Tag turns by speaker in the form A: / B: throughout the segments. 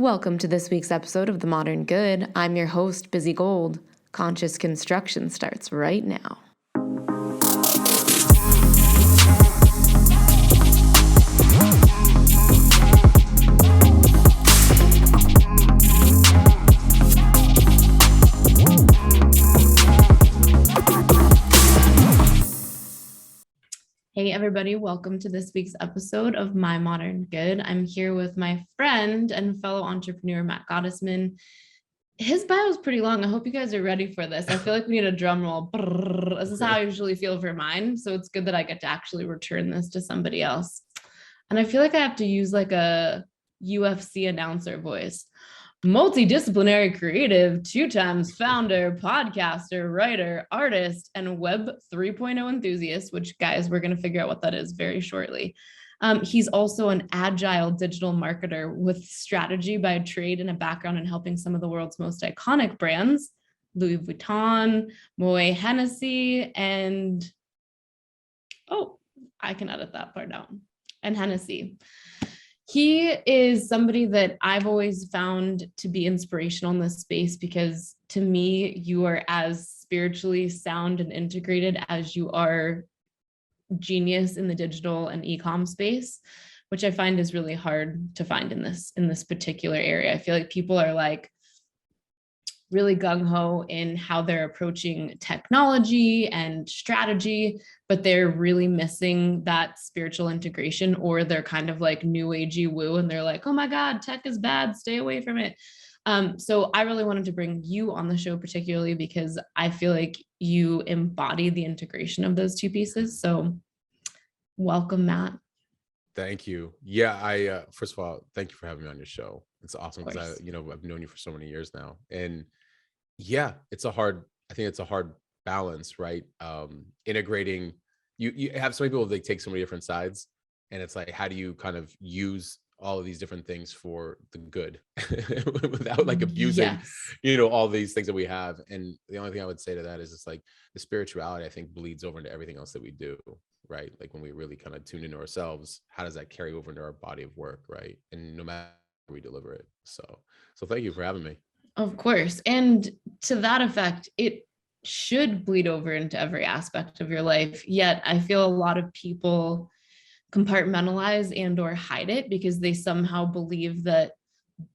A: Welcome to this week's episode of The Modern Good. I'm your host, Busy Gold. Conscious Construction starts right now. Hey everybody, welcome to this week's episode of My Modern Good. I'm here with my friend and fellow entrepreneur, Matt Gottesman. His bio is pretty long. I hope you guys are ready for this. I feel like we need a drum roll. This is how I usually feel for mine. So it's good that I get to actually return this to somebody else. And I feel like I have to use like a UFC announcer voice. Multidisciplinary creative, 2 times founder, podcaster, writer, artist, and Web 3.0 enthusiast, which guys, we're going to figure out what that is very shortly. He's also an agile digital marketer with strategy by trade and a background in helping some of the world's most iconic brands, Louis Vuitton, Moet Hennessy, and I can edit that part out, and Hennessy. He is somebody that I've always found to be inspirational in this space because to me, you are as spiritually sound and integrated as you are genius in the digital and e-com space, which I find is really hard to find in this particular area. I feel like people are like really gung-ho in how they're approaching technology and strategy, but they're really missing that spiritual integration, or they're kind of like new agey woo and they're like, oh my God, tech is bad, stay away from it. So I really wanted to bring you on the show, particularly because I feel like you embody the integration of those two pieces. So welcome, Matt.
B: Thank you. Yeah, I first of all, thank you for having me on your show. It's awesome because I've known you for so many years now. And yeah, I think it's a hard balance, right? Integrating, you have so many people, they take so many different sides, and it's like, how do you kind of use all of these different things for the good without like abusing, all these things that we have. And the only thing I would say to that is it's like the spirituality, I think, bleeds over into everything else that we do, right? Like when we really kind of tune into ourselves, how does that carry over into our body of work, right? And no matter how we deliver it. So thank you for having me.
A: Of course. And to that effect, it should bleed over into every aspect of your life. Yet I feel a lot of people compartmentalize and or hide it because they somehow believe that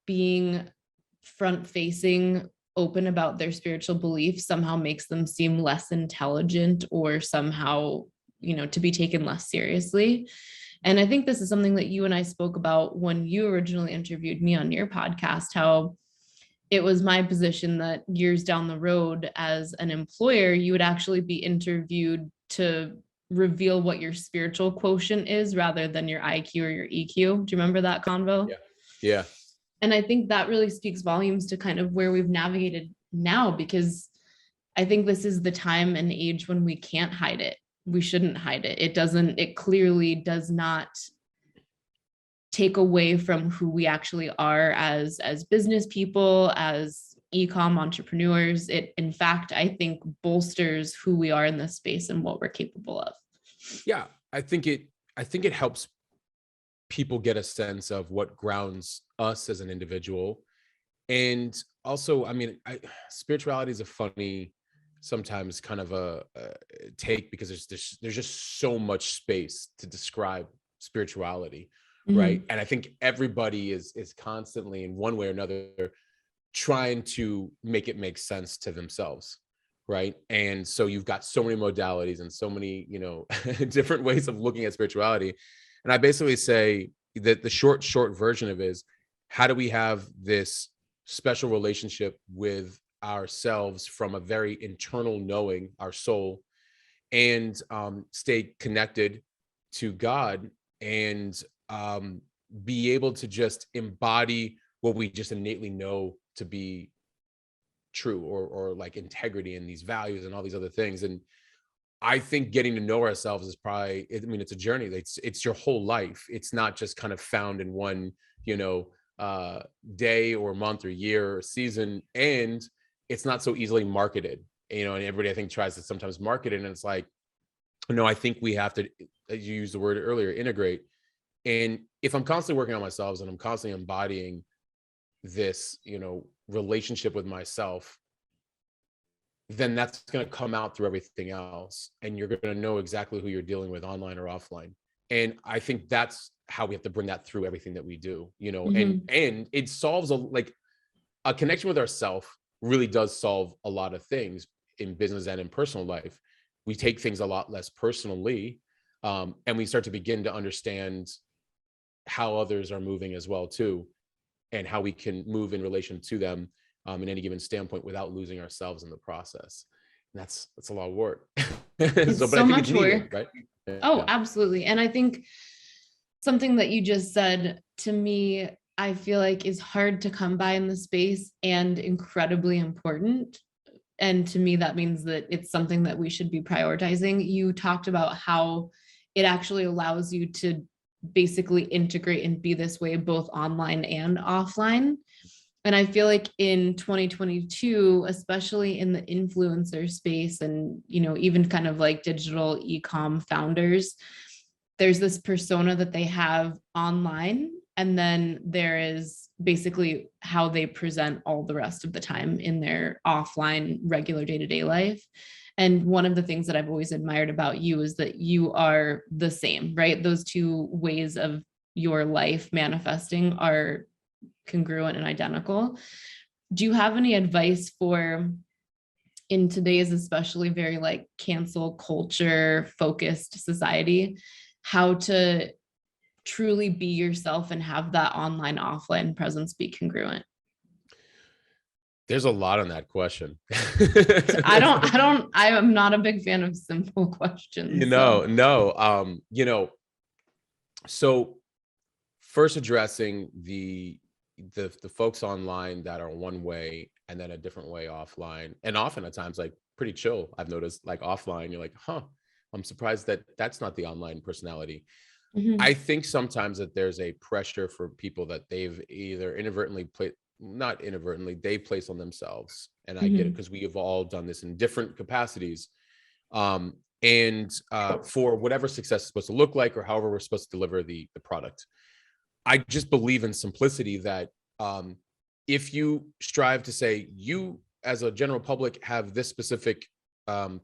A: being front facing, open about their spiritual beliefs somehow makes them seem less intelligent or somehow, to be taken less seriously. And I think this is something that you and I spoke about when you originally interviewed me on your podcast, how it was my position that years down the road as an employer, you would actually be interviewed to reveal what your spiritual quotient is rather than your IQ or your EQ. Do you remember that convo?
B: Yeah.
A: And I think that really speaks volumes to kind of where we've navigated now, because I think this is the time and age when we can't hide it. We shouldn't hide it. It clearly does not take away from who we actually are as business people, as e-com entrepreneurs. It, in fact, I think bolsters who we are in this space and what we're capable of.
B: Yeah, I think it helps people get a sense of what grounds us as an individual. And also, I mean, spirituality is a funny, sometimes kind of a take, because there's just so much space to describe spirituality. Right. And I think everybody is constantly, in one way or another, trying to make it make sense to themselves. Right. And so you've got so many modalities and so many, different ways of looking at spirituality. And I basically say that the short version of it is, how do we have this special relationship with ourselves from a very internal knowing, our soul, and stay connected to God, and be able to just embody what we just innately know to be true, or like integrity and these values and all these other things. And I think getting to know ourselves is probably, it's a journey. It's your whole life. It's not just kind of found in one, day or month or year or season. And it's not so easily marketed, and everybody, I think, tries to sometimes market it. And it's like, no, I think we have to, as you used the word earlier, integrate. And if I'm constantly working on myself and I'm constantly embodying this, relationship with myself, then that's going to come out through everything else. And you're going to know exactly who you're dealing with online or offline. And I think that's how we have to bring that through everything that we do,
A: Mhm.
B: and it solves a connection with ourselves really does solve a lot of things in business and in personal life. We take things a lot less personally, and we start to begin to understand how others are moving as well too, and how we can move in relation to them, in any given standpoint without losing ourselves in the process. And that's a lot of work.
A: It's
B: But I
A: so
B: think it's
A: much
B: needed,
A: work.
B: right?
A: Oh,
B: Yeah.
A: absolutely. And I think something that you just said to me, I feel like is hard to come by in the space and incredibly important. And to me, that means that it's something that we should be prioritizing. You talked about how it actually allows you to basically integrate and be this way both online and offline. And I feel like in 2022, especially in the influencer space and, even kind of like digital e-com founders, there's this persona that they have online. And then there is basically how they present all the rest of the time in their offline, regular day-to-day life. And one of the things that I've always admired about you is that you are the same, right? Those two ways of your life manifesting are congruent and identical. Do you have any advice for, in today's especially very like cancel culture focused society, how to truly be yourself and have that online offline presence be congruent?
B: There's a lot on that question.
A: I am not a big fan of simple questions.
B: No. So first addressing the folks online that are one way and then a different way offline, and often at times like pretty chill. I've noticed like offline, you're like, I'm surprised that that's not the online personality.
A: Mhm.
B: I think sometimes that there's a pressure for people that they've either inadvertently played, not inadvertently, they place on themselves. And I get it
A: Mhm.
B: because we have all done this in different capacities. And for whatever success is supposed to look like, or however we're supposed to deliver the product. I just believe in simplicity that, if you strive to say you as a general public have this specific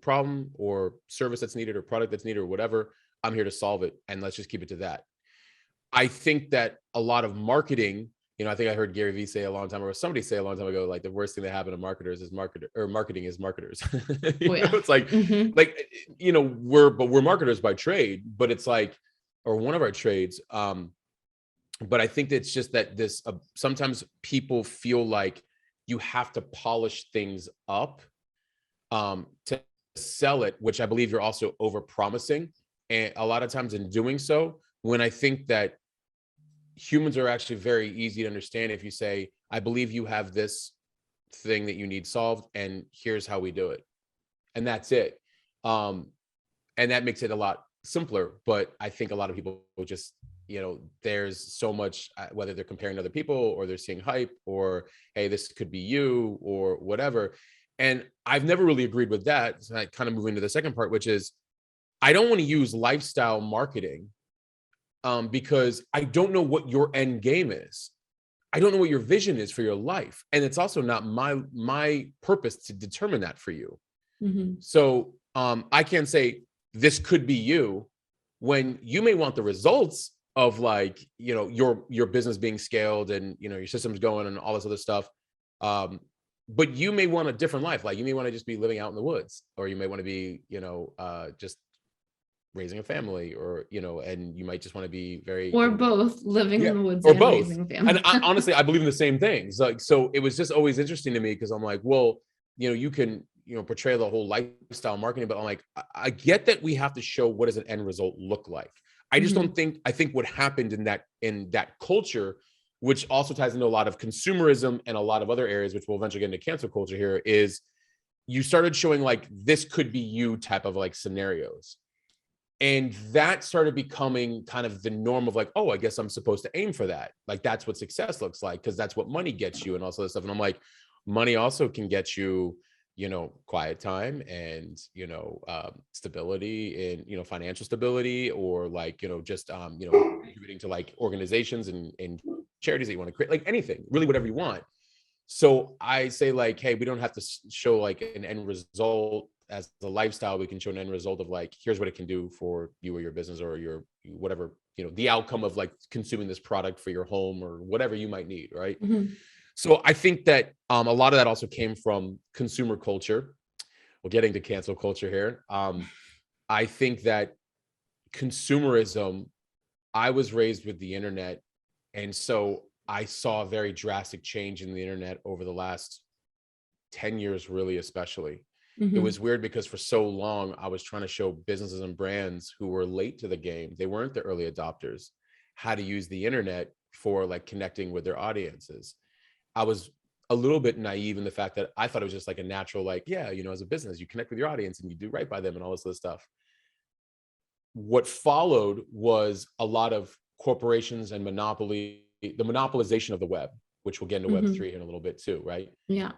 B: problem or service that's needed or product that's needed or whatever, I'm here to solve it. And let's just keep it to that. I think that a lot of marketing, I think I heard Gary Vee say a long time ago, or somebody say a long time ago, like the worst thing that happened to marketers is marketing is marketers.
A: Oh yeah.
B: It's like,
A: Mhm.
B: we're marketers by trade, but it's like, or one of our trades. But I think it's just that this sometimes people feel like you have to polish things up, to sell it, which I believe you're also over promising. And a lot of times in doing so, when I think that humans are actually very easy to understand if you say, I believe you have this thing that you need solved, and here's how we do it. And that's it. Um, and that makes it a lot simpler. But I think a lot of people just, there's so much, whether they're comparing to other people or they're seeing hype or, hey, this could be you or whatever. And I've never really agreed with that. So I kind of move into the second part, which is I don't want to use lifestyle marketing, because I don't know what your end game is. I don't know what your vision is for your life. And it's also not my purpose to determine that for you.
A: Mhm.
B: So I can't say this could be you when you may want the results of like, your business being scaled and, your systems going and all this other stuff. But you may want a different life. Like you may want to just be living out in the woods, or you may want to be, just raising a family, or, and you might just want to be very,
A: Or both living
B: yeah,
A: in the woods
B: or
A: and
B: both.
A: raising a
B: And
A: family.
B: honestly, I believe in the same things. Like, so it was just always interesting to me because I'm like, well, you can, portray the whole lifestyle marketing, but I'm like, I get that we have to show what does an end result look like. I just
A: Mhm.
B: don't think, I think what happened in that culture, which also ties into a lot of consumerism and a lot of other areas, which we'll eventually get into cancel culture here, is you started showing like this could be you type of like scenarios. And that started becoming kind of the norm of like, oh, I guess I'm supposed to aim for that. Like that's what success looks like, because that's what money gets you and all this stuff. And I'm like, money also can get you, quiet time and, stability and, financial stability, or like, just, contributing to like organizations and charities that you want to create, like anything, really whatever you want. So I say like, hey, we don't have to show like an end result as the lifestyle. We can show an end result of like, here's what it can do for you or your business or your whatever, the outcome of like consuming this product for your home or whatever you might need, right? So I think that a lot of that also came from consumer culture. We're getting to cancel culture here. I think that consumerism, I was raised with the internet. And so I saw a very drastic change in the internet over the last 10 years, really, especially. It was weird because for so long, I was trying to show businesses and brands who were late to the game, they weren't the early adopters, how to use the internet for like connecting with their audiences. I was a little bit naive in the fact that I thought it was just like a natural, like, yeah, as a business, you connect with your audience and you do right by them and all this other stuff. What followed was a lot of corporations and the monopolization of the web, which we'll get into Web3 in a little bit too, right?
A: Yeah.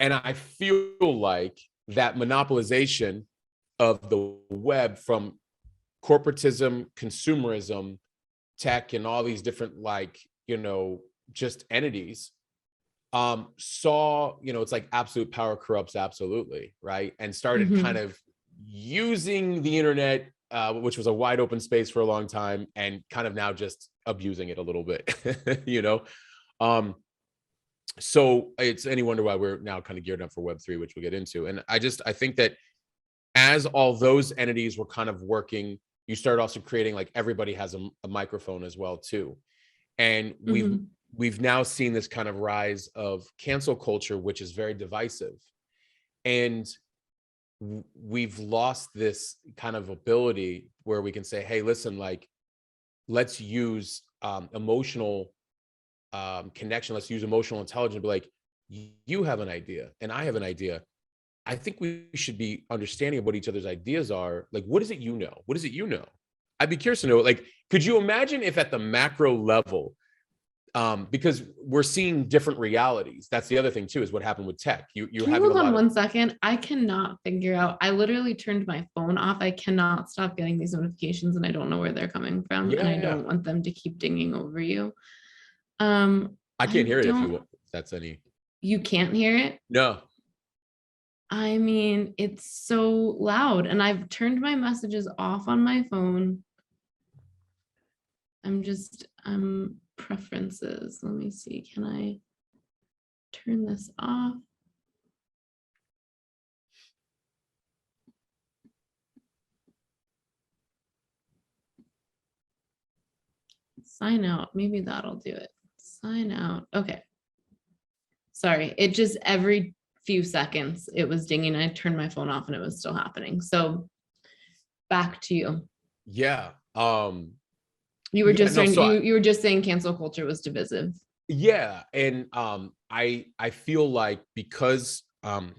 B: And I feel like that monopolization of the web from corporatism, consumerism, tech, and all these different like, just entities saw, it's like absolute power corrupts absolutely, right? And started kind of using the internet, which was a wide open space for a long time, and kind of now just abusing it a little bit, so it's any wonder why we're now kind of geared up for Web3, which we'll get into. And I think that as all those entities were kind of working, you start also creating like everybody has a microphone as well too. And we've now seen this kind of rise of cancel culture, which is very divisive. And we've lost this kind of ability where we can say, hey, listen, like, let's use emotional connection. Let's use emotional intelligence. Be like, you have an idea and I have an idea. I think we should be understanding of what each other's ideas are. Like, what is it you know? What is it you know? I'd be curious to know, like, could you imagine if at the macro level, because we're seeing different realities. That's the other thing too, is what happened with tech. Can
A: you hold on 1 second? I cannot figure out. I literally turned my phone off. I cannot stop getting these notifications and I don't know where they're coming from. And I don't want them to keep dinging over you.
B: I can't hear it if you want. If that's any.
A: You can't hear it?
B: No.
A: I mean, it's so loud and I've turned my messages off on my phone. Preferences. Let me see. Can I turn this off? Sign out. Maybe that'll do it. Sign out. Okay. Sorry. It just every few seconds it was dinging. I turned my phone off and it was still happening. So back to you.
B: Yeah.
A: You were just saying you were just saying cancel culture was divisive.
B: Yeah. And I feel like because so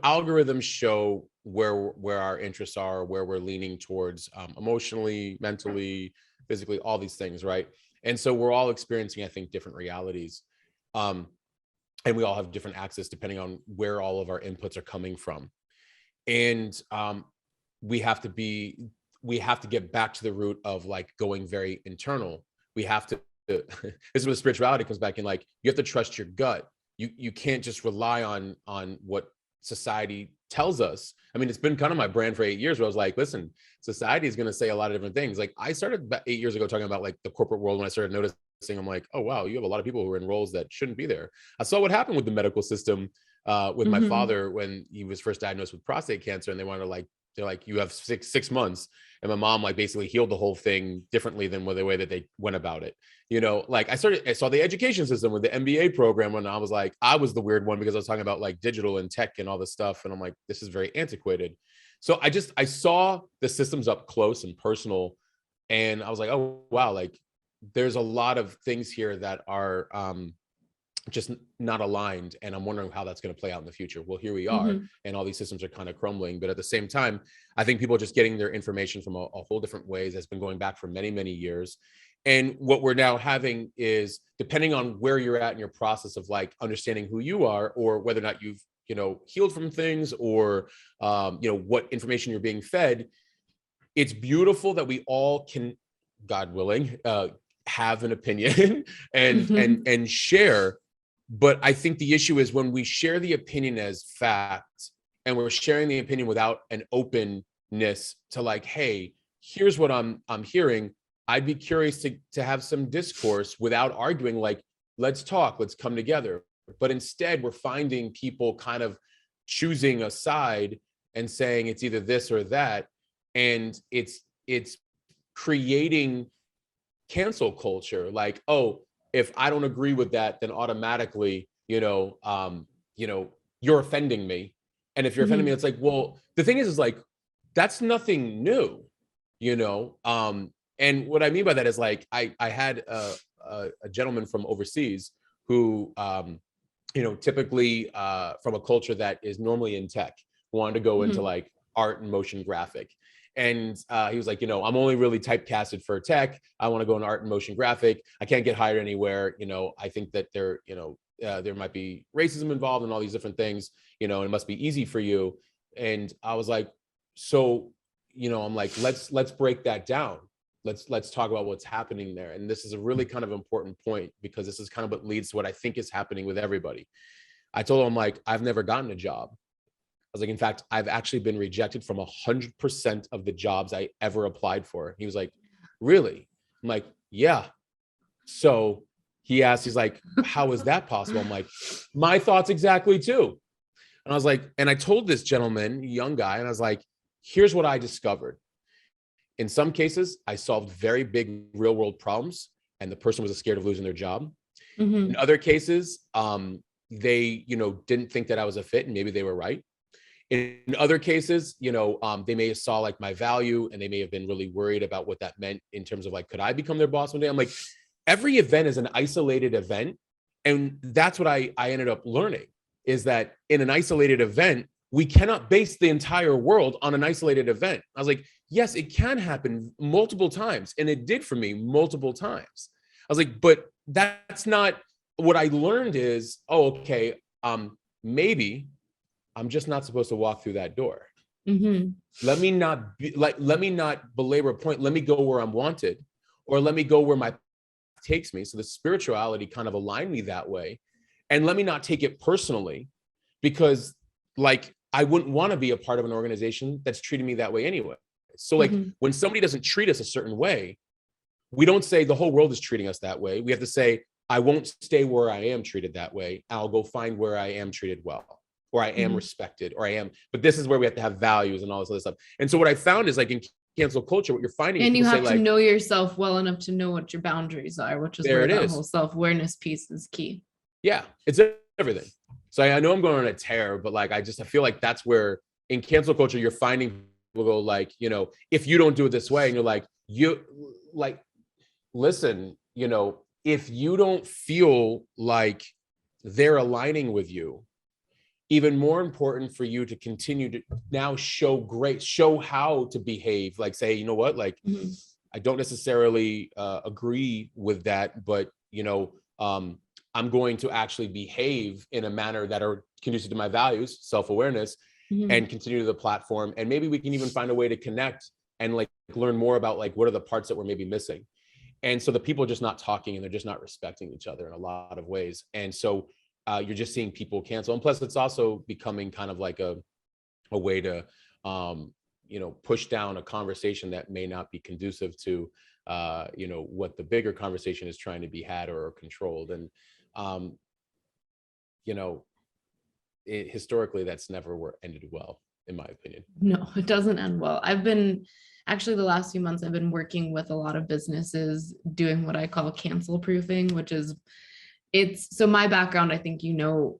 B: algorithms show where our interests are, where we're leaning towards emotionally, mentally, physically, all these things, right? And so we're all experiencing, I think, different realities. And we all have different access depending on where all of our inputs are coming from. And we have to get back to the root of like going very internal. We have to, this is where spirituality comes back in, like, you have to trust your gut. You can't just rely on what society tells us. I mean, it's been kind of my brand for 8 years where I was like, listen, society is going to say a lot of different things. Like I started about 8 years ago talking about like the corporate world. When I started noticing, I'm like, oh, wow, you have a lot of people who are in roles that shouldn't be there. I saw what happened with the medical system with my father when he was first diagnosed with prostate cancer, and they wanted to like, they're like, you have six months. And my mom like basically healed the whole thing differently than the way that they went about it. Like I saw the education system with the MBA program when I was the weird one because I was talking about like digital and tech and all this stuff. And I'm like, this is very antiquated. So I saw the systems up close and personal. And I was like, oh, wow, like there's a lot of things here that are just not aligned. And I'm wondering how that's going to play out in the future. Well, here we are, and all these systems are kind of crumbling. But at the same time, I think people are just getting their information from a whole different ways. That's been going back for many, many years. And what we're now having is, depending on where you're at in your process of like understanding who you are, or whether or not you've, healed from things, or, what information you're being fed, it's beautiful that we all can, God willing, have an opinion and share. But I think the issue is when we share the opinion as fact, and we're sharing the opinion without an openness to like, hey, here's what I'm hearing. I'd be curious to have some discourse without arguing, like, let's talk, let's come together. But instead, we're finding people kind of choosing a side and saying it's either this or that. And it's creating cancel culture. Like, oh, if I don't agree with that, then automatically, you're offending me. And if you're offending me, it's like, well, the thing is like, that's nothing new, and what I mean by that is like, I had a gentleman from overseas who, typically from a culture that is normally in tech, wanted to go into like art and motion graphic. And he was like, I'm only really typecasted for tech. I want to go in art and motion graphic. I can't get hired anywhere. I think that there might be racism involved and all these different things, and it must be easy for you. And I was like, so, I'm like, let's break that down. Let's talk about what's happening there. And this is a really kind of important point, because this is kind of what leads to what I think is happening with everybody. I told him, like, I've never gotten a job. I was like, in fact, I've actually been rejected from 100% of the jobs I ever applied for. He was like, really? I'm like, yeah. So he asked, he's like, how is that possible? I'm like, my thoughts exactly too. And I was like, and I told this gentleman, young guy, and I was like, here's what I discovered. In some cases, I solved very big real world problems, and the person was scared of losing their job. In other cases, they, didn't think that I was a fit, and maybe they were right. In other cases, they may have saw like my value, and they may have been really worried about what that meant in terms of like, could I become their boss one day? I'm like, every event is an isolated event. And that's what I ended up learning, is that in an isolated event, we cannot base the entire world on an isolated event. I was like, yes, it can happen multiple times. And it did for me multiple times. I was like, but that's not what I learned is, oh, okay, maybe I'm just not supposed to walk through that door. Let me not belabor a point. Let me go where I'm wanted, or let me go where my takes me. So the spirituality kind of aligned me that way. And let me not take it personally, because like, I wouldn't want to be a part of an organization that's treating me that way anyway. So like, when somebody doesn't treat us a certain way, we don't say the whole world is treating us that way. We have to say, I won't stay where I am treated that way. I'll go find where I am treated well, or I am respected, or I am, but this is where we have to have values and all this other stuff. And so what I found is like in cancel culture, what you're finding,
A: and
B: is
A: you have to
B: like,
A: know yourself well enough to know what your boundaries are, which is where that whole self-awareness piece is key.
B: Yeah, it's everything. So I know I'm going on a tear, but like, I feel like that's where in cancel culture, you're finding people go like, if you don't do it this way, and you're like, listen, if you don't feel like they're aligning with you, even more important for you to continue to now show how to behave, like say, you know what, like, I don't necessarily agree with that, but I'm going to actually behave in a manner that are conducive to my values, self-awareness, and continue to the platform. And maybe we can even find a way to connect and like learn more about like, what are the parts that we're maybe missing. And so the people are just not talking, and they're just not respecting each other in a lot of ways. And so you're just seeing people cancel. And plus it's also becoming kind of like a way to, push down a conversation that may not be conducive to, what the bigger conversation is trying to be had or controlled. And, historically, that's never ended well, in my opinion.
A: No, it doesn't end well. I've been actually the last few months, I've been working with a lot of businesses doing what I call cancel proofing, which is so my background, I think,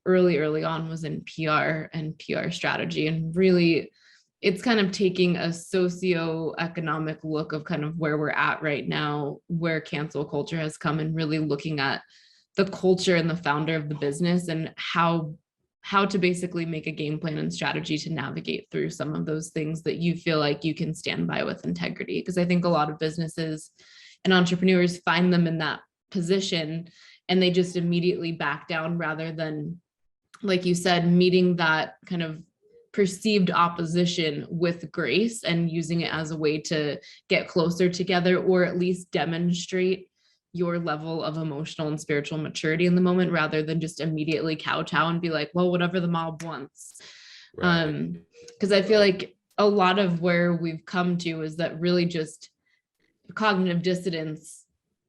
A: early on was in PR and PR strategy, and really it's kind of taking a socioeconomic look of kind of where we're at right now, where cancel culture has come, and really looking at the culture and the founder of the business and how to basically make a game plan and strategy to navigate through some of those things that you feel like you can stand by with integrity. Because I think a lot of businesses and entrepreneurs find them in that position, and they just immediately back down, rather than, like you said, meeting that kind of perceived opposition with grace and using it as a way to get closer together, or at least demonstrate your level of emotional and spiritual maturity in the moment, rather than just immediately kowtow and be like, well, whatever the mob wants.
B: Right.
A: Because I feel like a lot of where we've come to is that really just cognitive dissonance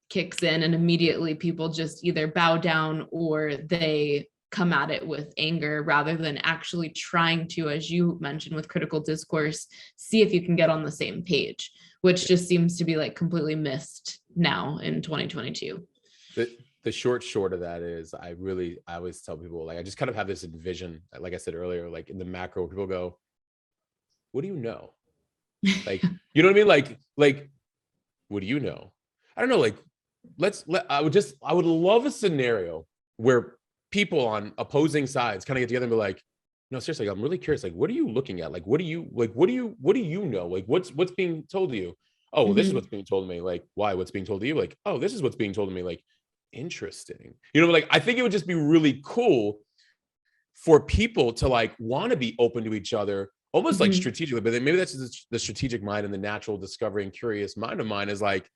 A: kicks in, and immediately people just either bow down or they come at it with anger, rather than actually trying to, as you mentioned with critical discourse, see if you can get on the same page, which just seems to be like completely missed now in 2022.
B: The short of that is I always tell people, like, I just kind of have this vision, like I said earlier, like in the macro, people go, what do you know? Like, you know what I mean? Like, what do you know? I don't know. Like, I would love a scenario where people on opposing sides kind of get together and be like, no, seriously, I'm really curious. Like, what are you looking at? Like, what do you know? Like, what's being told to you? Oh, well, this is what's being told to me. Like, why? What's being told to you? Like, oh, this is what's being told to me. Like, interesting. You know, like, I think it would just be really cool for people to like want to be open to each other, almost like strategically. But then maybe that's just the strategic mind and the natural discovery and curious mind of mine is like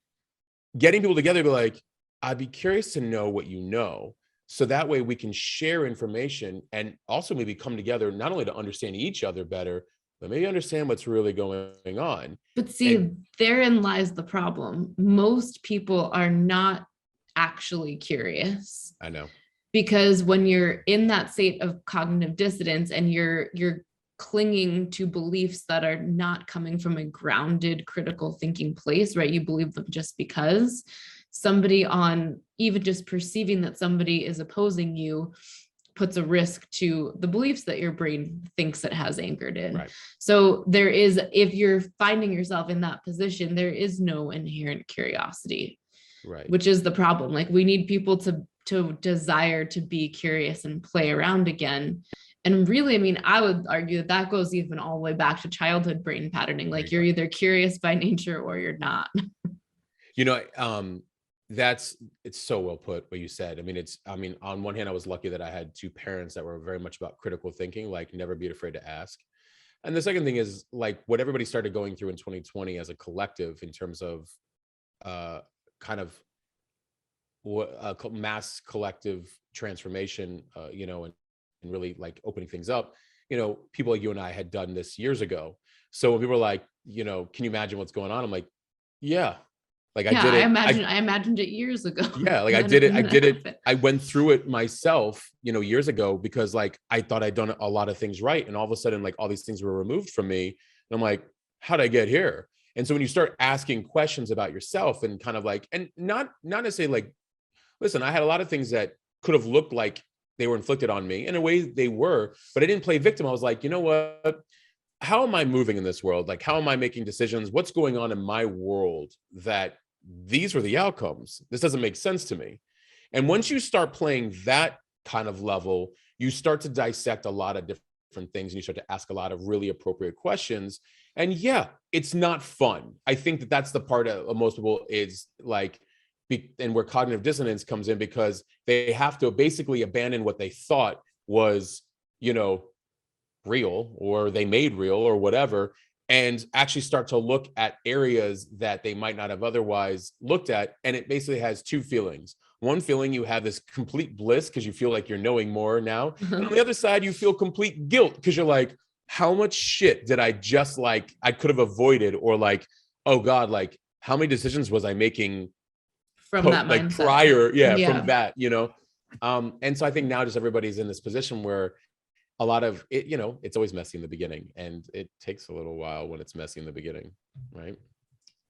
B: getting people together to be like, I'd be curious to know what you know. So that way we can share information and also maybe come together, not only to understand each other better, but maybe understand what's really going on.
A: But see, therein lies the problem. Most people are not actually curious.
B: I know.
A: Because when you're in that state of cognitive dissonance and you're clinging to beliefs that are not coming from a grounded critical thinking place, right? You believe them just because somebody on even just perceiving that somebody is opposing you puts a risk to the beliefs that your brain thinks it has anchored in.
B: Right.
A: So there is, if you're finding yourself in that position, there is no inherent curiosity,
B: right?
A: Which is the problem. Like, we need people to desire to be curious and play around again. And really, I mean, I would argue that that goes even all the way back to childhood brain patterning. Like, you're either curious by nature or you're not.
B: You know, it's so well put what you said. I mean, on one hand, I was lucky that I had two parents that were very much about critical thinking, like never be afraid to ask. And the second thing is like what everybody started going through in 2020 as a collective in terms of kind of mass collective transformation, you know, and really like opening things up. You know, people like you and I had done this years ago. So when people were like, you know, can you imagine what's going on? I'm like, yeah. Like,
A: yeah,
B: I did it.
A: I imagined it years ago.
B: Yeah, like I did it. I went through it myself, you know, years ago, because like I thought I'd done a lot of things right. And all of a sudden, like all these things were removed from me. And I'm like, how'd I get here? And so when you start asking questions about yourself and kind of like, and not necessarily like, listen, I had a lot of things that could have looked like they were inflicted on me. In a way they were, but I didn't play victim. I was like, you know what? How am I moving in this world? Like, how am I making decisions? What's going on in my world that these were the outcomes? This doesn't make sense to me. And once you start playing that kind of level, you start to dissect a lot of different things and you start to ask a lot of really appropriate questions. And yeah, it's not fun. I think that that's the part of most people is like, and where cognitive dissonance comes in, because they have to basically abandon what they thought was, you know, real, or they made real or whatever, and actually start to look at areas that they might not have otherwise looked at. And it basically has two feelings. One feeling, you have this complete bliss because you feel like you're knowing more now. And on the other side, you feel complete guilt because you're like, how much shit did I just like, I could have avoided, or like, oh God, like how many decisions was I making
A: from that
B: like
A: mindset.
B: prior, from that, you know? And so I think now just everybody's in this position where a lot of it, you know, it's always messy in the beginning, and it takes a little while when it's messy in the beginning, right?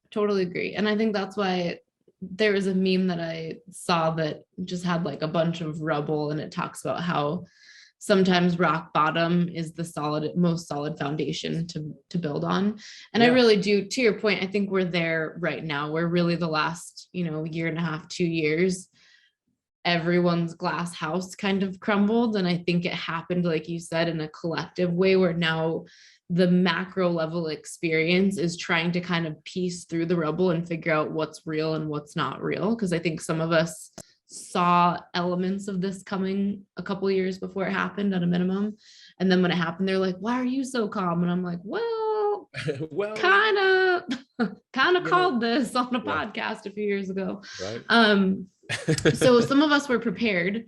A: Totally agree. And I think that's why there was a meme that I saw that just had like a bunch of rubble, and it talks about how sometimes rock bottom is the most solid foundation to build on. And I really do, to your point, I think we're there right now. We're really the last, you know, year and a half, 2 years, everyone's glass house kind of crumbled. And I think it happened, like you said, in a collective way, where now the macro level experience is trying to kind of piece through the rubble and figure out what's real and what's not real. Because I think some of us saw elements of this coming a couple of years before it happened at a minimum. And then when it happened, they're like, why are you so calm? And I'm like, well,
B: well,
A: kind of. Kind of
B: You know,
A: called this on a
B: yeah,
A: podcast a few years ago.
B: right.
A: So some of us were prepared,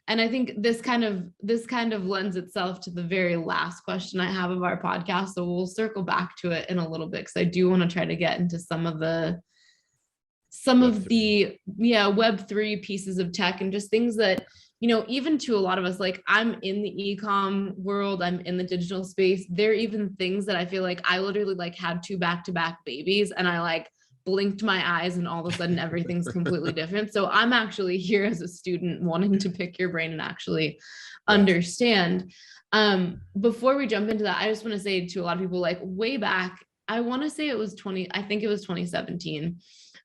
A: and I think this kind of lends itself to the very last question I have of our podcast. So we'll circle back to it in a little bit because I do want to try to get into some of
B: Web3.
A: the Web3 pieces of tech and just things that, even to a lot of us, like I'm in the e-com world, I'm in the digital space. There are even things that I feel like I literally like had two back-to-back babies and I like blinked my eyes and all of a sudden everything's completely different. So I'm actually here as a student wanting to pick your brain and actually understand. Before we jump into that, I just want to say to a lot of people, like way back, I want to say I think it was 2017.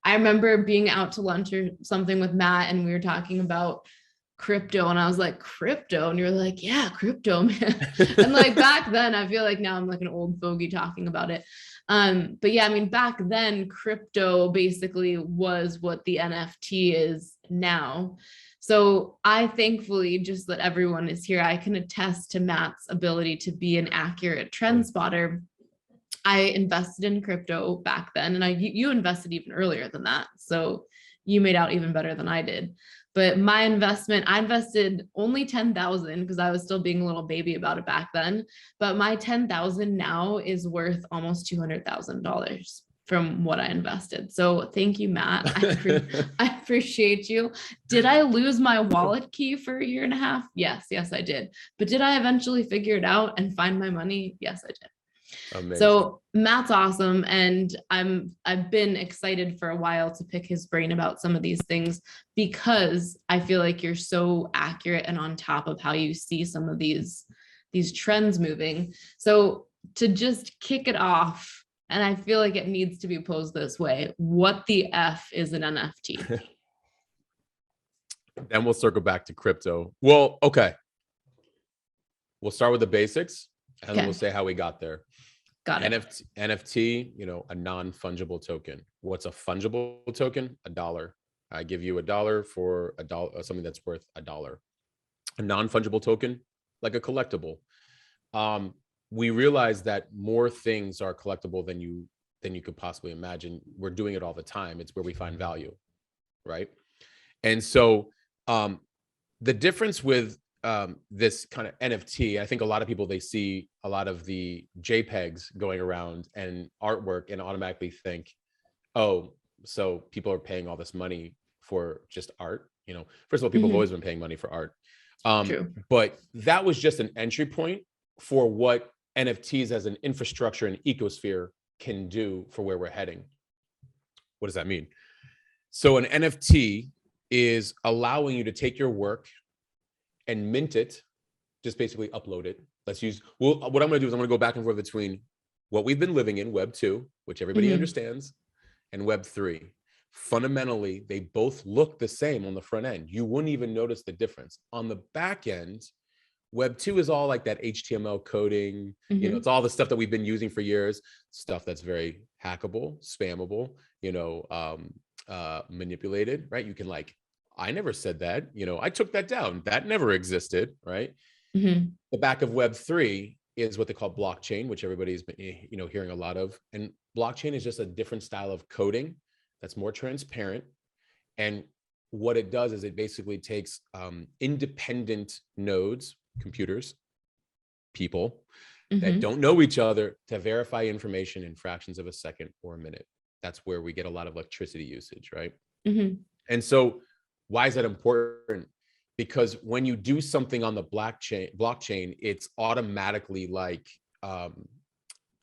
A: I remember being out to lunch or something with Matt and we were talking about crypto and I was like, crypto? And you're like, yeah, crypto, man. And like back then, I feel like now I'm like an old fogey talking about it. But yeah, I mean, back then crypto basically was what the NFT is now. So I thankfully, just that everyone is here, I can attest to Matt's ability to be an accurate trend spotter. I invested in crypto back then, and you invested even earlier than that. So you made out even better than I did. But my investment, I invested only 10,000 because I was still being a little baby about it back then. But my 10,000 now is worth almost $200,000 from what I invested. So thank you, Matt. I appreciate you. Did I lose my wallet key for a year and a half? Yes, I did. But did I eventually figure it out and find my money? Yes, I did.
B: Amazing.
A: So Matt's awesome. And I've been excited for a while to pick his brain about some of these things because I feel like you're so accurate and on top of how you see some of these trends moving. So to just kick it off, and I feel like it needs to be posed this way, what the F is an NFT?
B: Then we'll circle back to crypto. Well, okay. We'll start with the basics and then we'll say how we got there.
A: Got it.
B: NFT, a non-fungible token. What's a fungible token? $1. I give you $1 for $1, something that's worth $1. A non-fungible token, like a collectible. We realize that more things are collectible than you could possibly imagine. We're doing it all the time. It's where we find value, right? And so the difference with this kind of NFT, I think a lot of people, they see a lot of the JPEGs going around and artwork and automatically think, oh, so people are paying all this money for just art. First of all, people have always been paying money for art.
A: True.
B: But that was just an entry point for what NFTs as an infrastructure and ecosphere can do for where we're heading. What does that mean? So an NFT is allowing you to take your work and mint it, just basically upload it. What I'm going to do is I'm going to go back and forth between what we've been living in, Web 2, which everybody understands, and Web 3. Fundamentally, they both look the same on the front end. You wouldn't even notice the difference. On the back end, Web 2 is all like that HTML coding, it's all the stuff that we've been using for years, stuff that's very hackable, spammable, manipulated, right? You can I never said that, I took that down. That never existed, right? The back of Web 3 is what they call blockchain, which everybody's been, hearing a lot of. And blockchain is just a different style of coding that's more transparent. And what it does is it basically takes independent nodes, computers, people that don't know each other to verify information in fractions of a second or a minute. That's where we get a lot of electricity usage, right? And so why is that important? Because when you do something on the blockchain, it's automatically like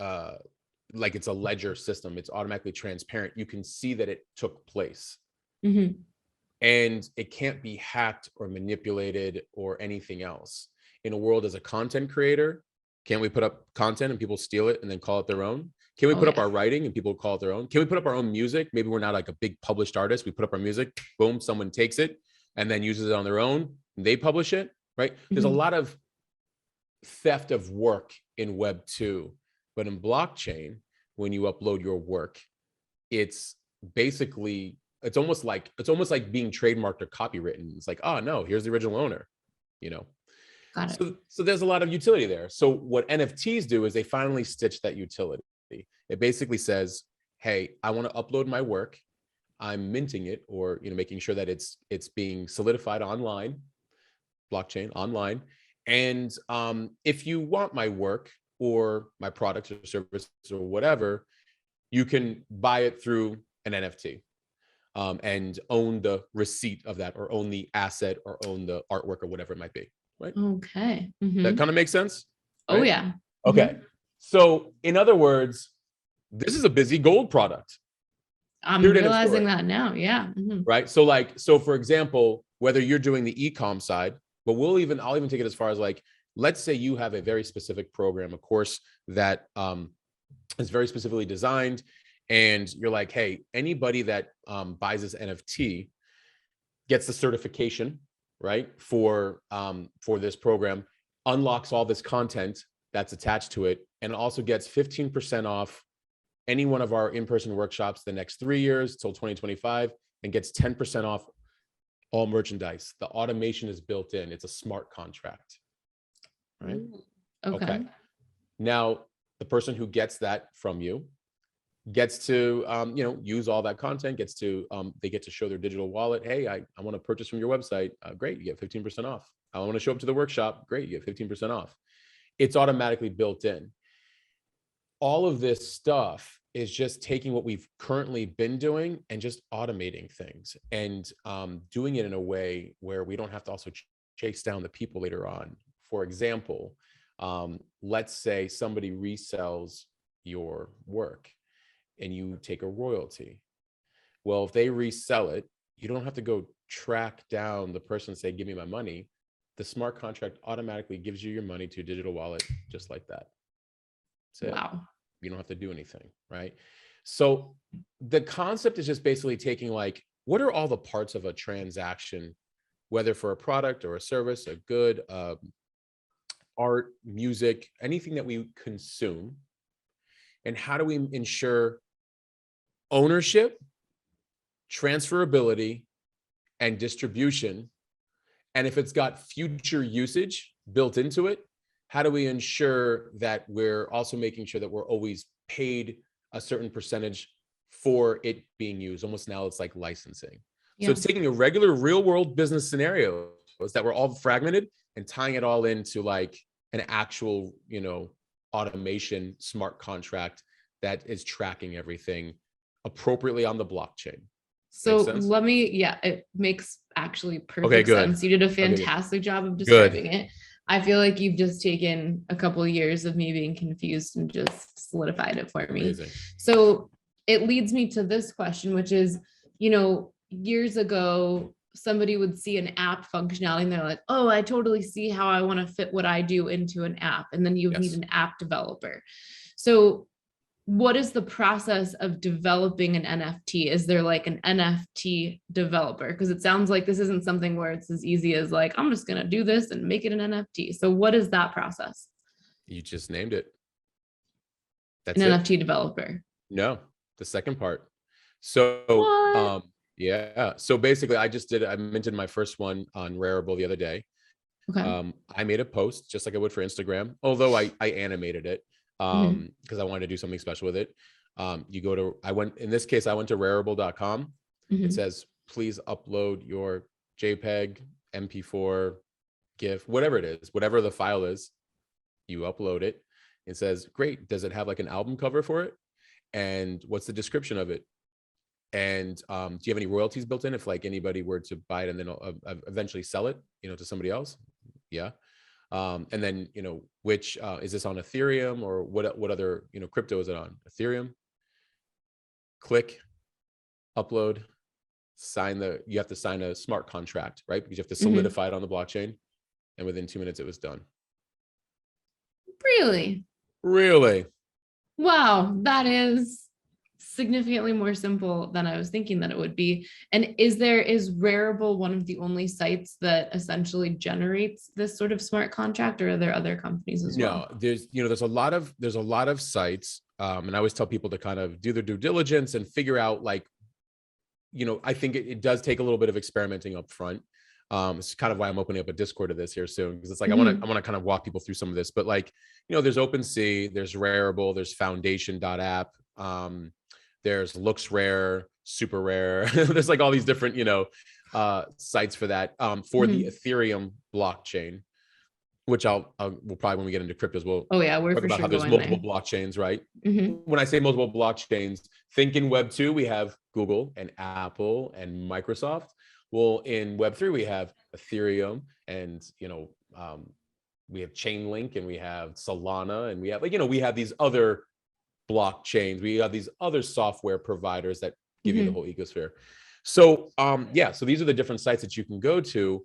B: it's a ledger system. It's automatically transparent. You can see that it took place. And it can't be hacked or manipulated or anything else. In a world as a content creator, can't we put up content and people steal it and then call it their own? Can we put up our writing and people call it their own? Can we put up our own music? Maybe we're not like a big published artist. We put up our music, boom, someone takes it and then uses it on their own. And they publish it, right? There's a lot of theft of work in Web 2, but in blockchain, when you upload your work, it's basically, it's almost like being trademarked or copywritten. It's like, oh no, here's the original owner,
A: Got it.
B: So there's a lot of utility there. So what NFTs do is they finally stitch that utility. It basically says, hey, I want to upload my work. I'm minting it, or making sure that it's being solidified online, blockchain online. And if you want my work or my products or services or whatever, you can buy it through an NFT, and own the receipt of that, or own the asset, or own the artwork, or whatever it might be. Right?
A: Okay.
B: That kind of makes sense.
A: Oh
B: Right?
A: yeah.
B: Okay. So in other words, this is a busy gold product.
A: I'm
B: Period, end of story.
A: realizing that now. Yeah.
B: Right. So for example, whether you're doing the e-com side, but I'll even take it as far as like, let's say you have a very specific program, a course that is very specifically designed, and you're like, hey, anybody that buys this NFT gets the certification, right, for this program, unlocks all this content that's attached to it, and also gets 15% off any one of our in-person workshops the next 3 years till 2025, and gets 10% off all merchandise. The automation is built in. It's a smart contract. Right?
A: Okay.
B: Now, the person who gets that from you gets to use all that content, they get to show their digital wallet. Hey, I want to purchase from your website. Great, you get 15% off. I want to show up to the workshop. Great, you get 15% off. It's automatically built in. All of this stuff is just taking what we've currently been doing and just automating things, and doing it in a way where we don't have to also chase down the people later on. For example, let's say somebody resells your work and you take a royalty. Well, if they resell it, you don't have to go track down the person and say, give me my money. The smart contract automatically gives you your money to your digital wallet, just like that. That's it.
A: Wow.
B: You don't have to do anything, right? So the concept is just basically taking like, what are all the parts of a transaction, whether for a product or a service, a good, art, music, anything that we consume, and how do we ensure ownership, transferability, and distribution? And if it's got future usage built into it, how do we ensure that we're also making sure that we're always paid a certain percentage for it being used? Almost now it's like licensing. Yeah. So it's taking a regular real world business scenario that we're all fragmented and tying it all into like an actual, automation smart contract that is tracking everything appropriately on the blockchain.
A: So it makes actually perfect sense. You did a fantastic job of describing it. I feel like you've just taken a couple of years of me being confused and just solidified it for me. Amazing. So it leads me to this question, which is, years ago, somebody would see an app functionality and they're like, oh, I totally see how I want to fit what I do into an app. And then you need an app developer. So what is the process of developing an NFT? Is there like an NFT developer? Because it sounds like this isn't something where it's as easy as like, I'm just going to do this and make it an NFT. So what is that process?
B: You just named it.
A: That's an NFT developer.
B: No, the second part. So, yeah. So basically I minted my first one on Rarible the other day. Okay. I made a post just like I would for Instagram, although I animated it. Because I wanted to do something special with it. In this case, I went to rarible.com. It says, please upload your JPEG, MP4, GIF, whatever it is, whatever the file is, you upload it. It says, great. Does it have like an album cover for it? And what's the description of it? And do you have any royalties built in if like anybody were to buy it and then eventually sell it, to somebody else? Yeah. And then, which is this on Ethereum or what other, crypto is it on? Ethereum. Click, upload, you have to sign a smart contract, right? Because you have to solidify it on the blockchain. And within 2 minutes, it was done.
A: Really?
B: Really?
A: Wow. That is significantly more simple than I was thinking that it would be. And is Rarible one of the only sites that essentially generates this sort of smart contract, or are there other companies as well?
B: No, there's a lot of sites. And I always tell people to kind of do their due diligence and figure out like, I think it does take a little bit of experimenting up front. It's kind of why I'm opening up a Discord of this here soon, because it's like I want to kind of walk people through some of this. But like, there's OpenSea, there's Rarible, there's Foundation.app. There's looks rare, super rare. There's like all these different, sites for that. For the Ethereum blockchain, which we'll probably, when we get into cryptos, we'll
A: Oh yeah, we're
B: talk
A: for
B: about
A: sure
B: how there's
A: going
B: multiple
A: there.
B: blockchains, right?
A: Mhm.
B: When I say multiple blockchains, think in Web2, we have Google and Apple and Microsoft. Well, in Web3, we have Ethereum and, we have Chainlink and we have Solana and we have, we have these other blockchains. We have these other software providers that give you the whole ecosphere. So, so these are the different sites that you can go to.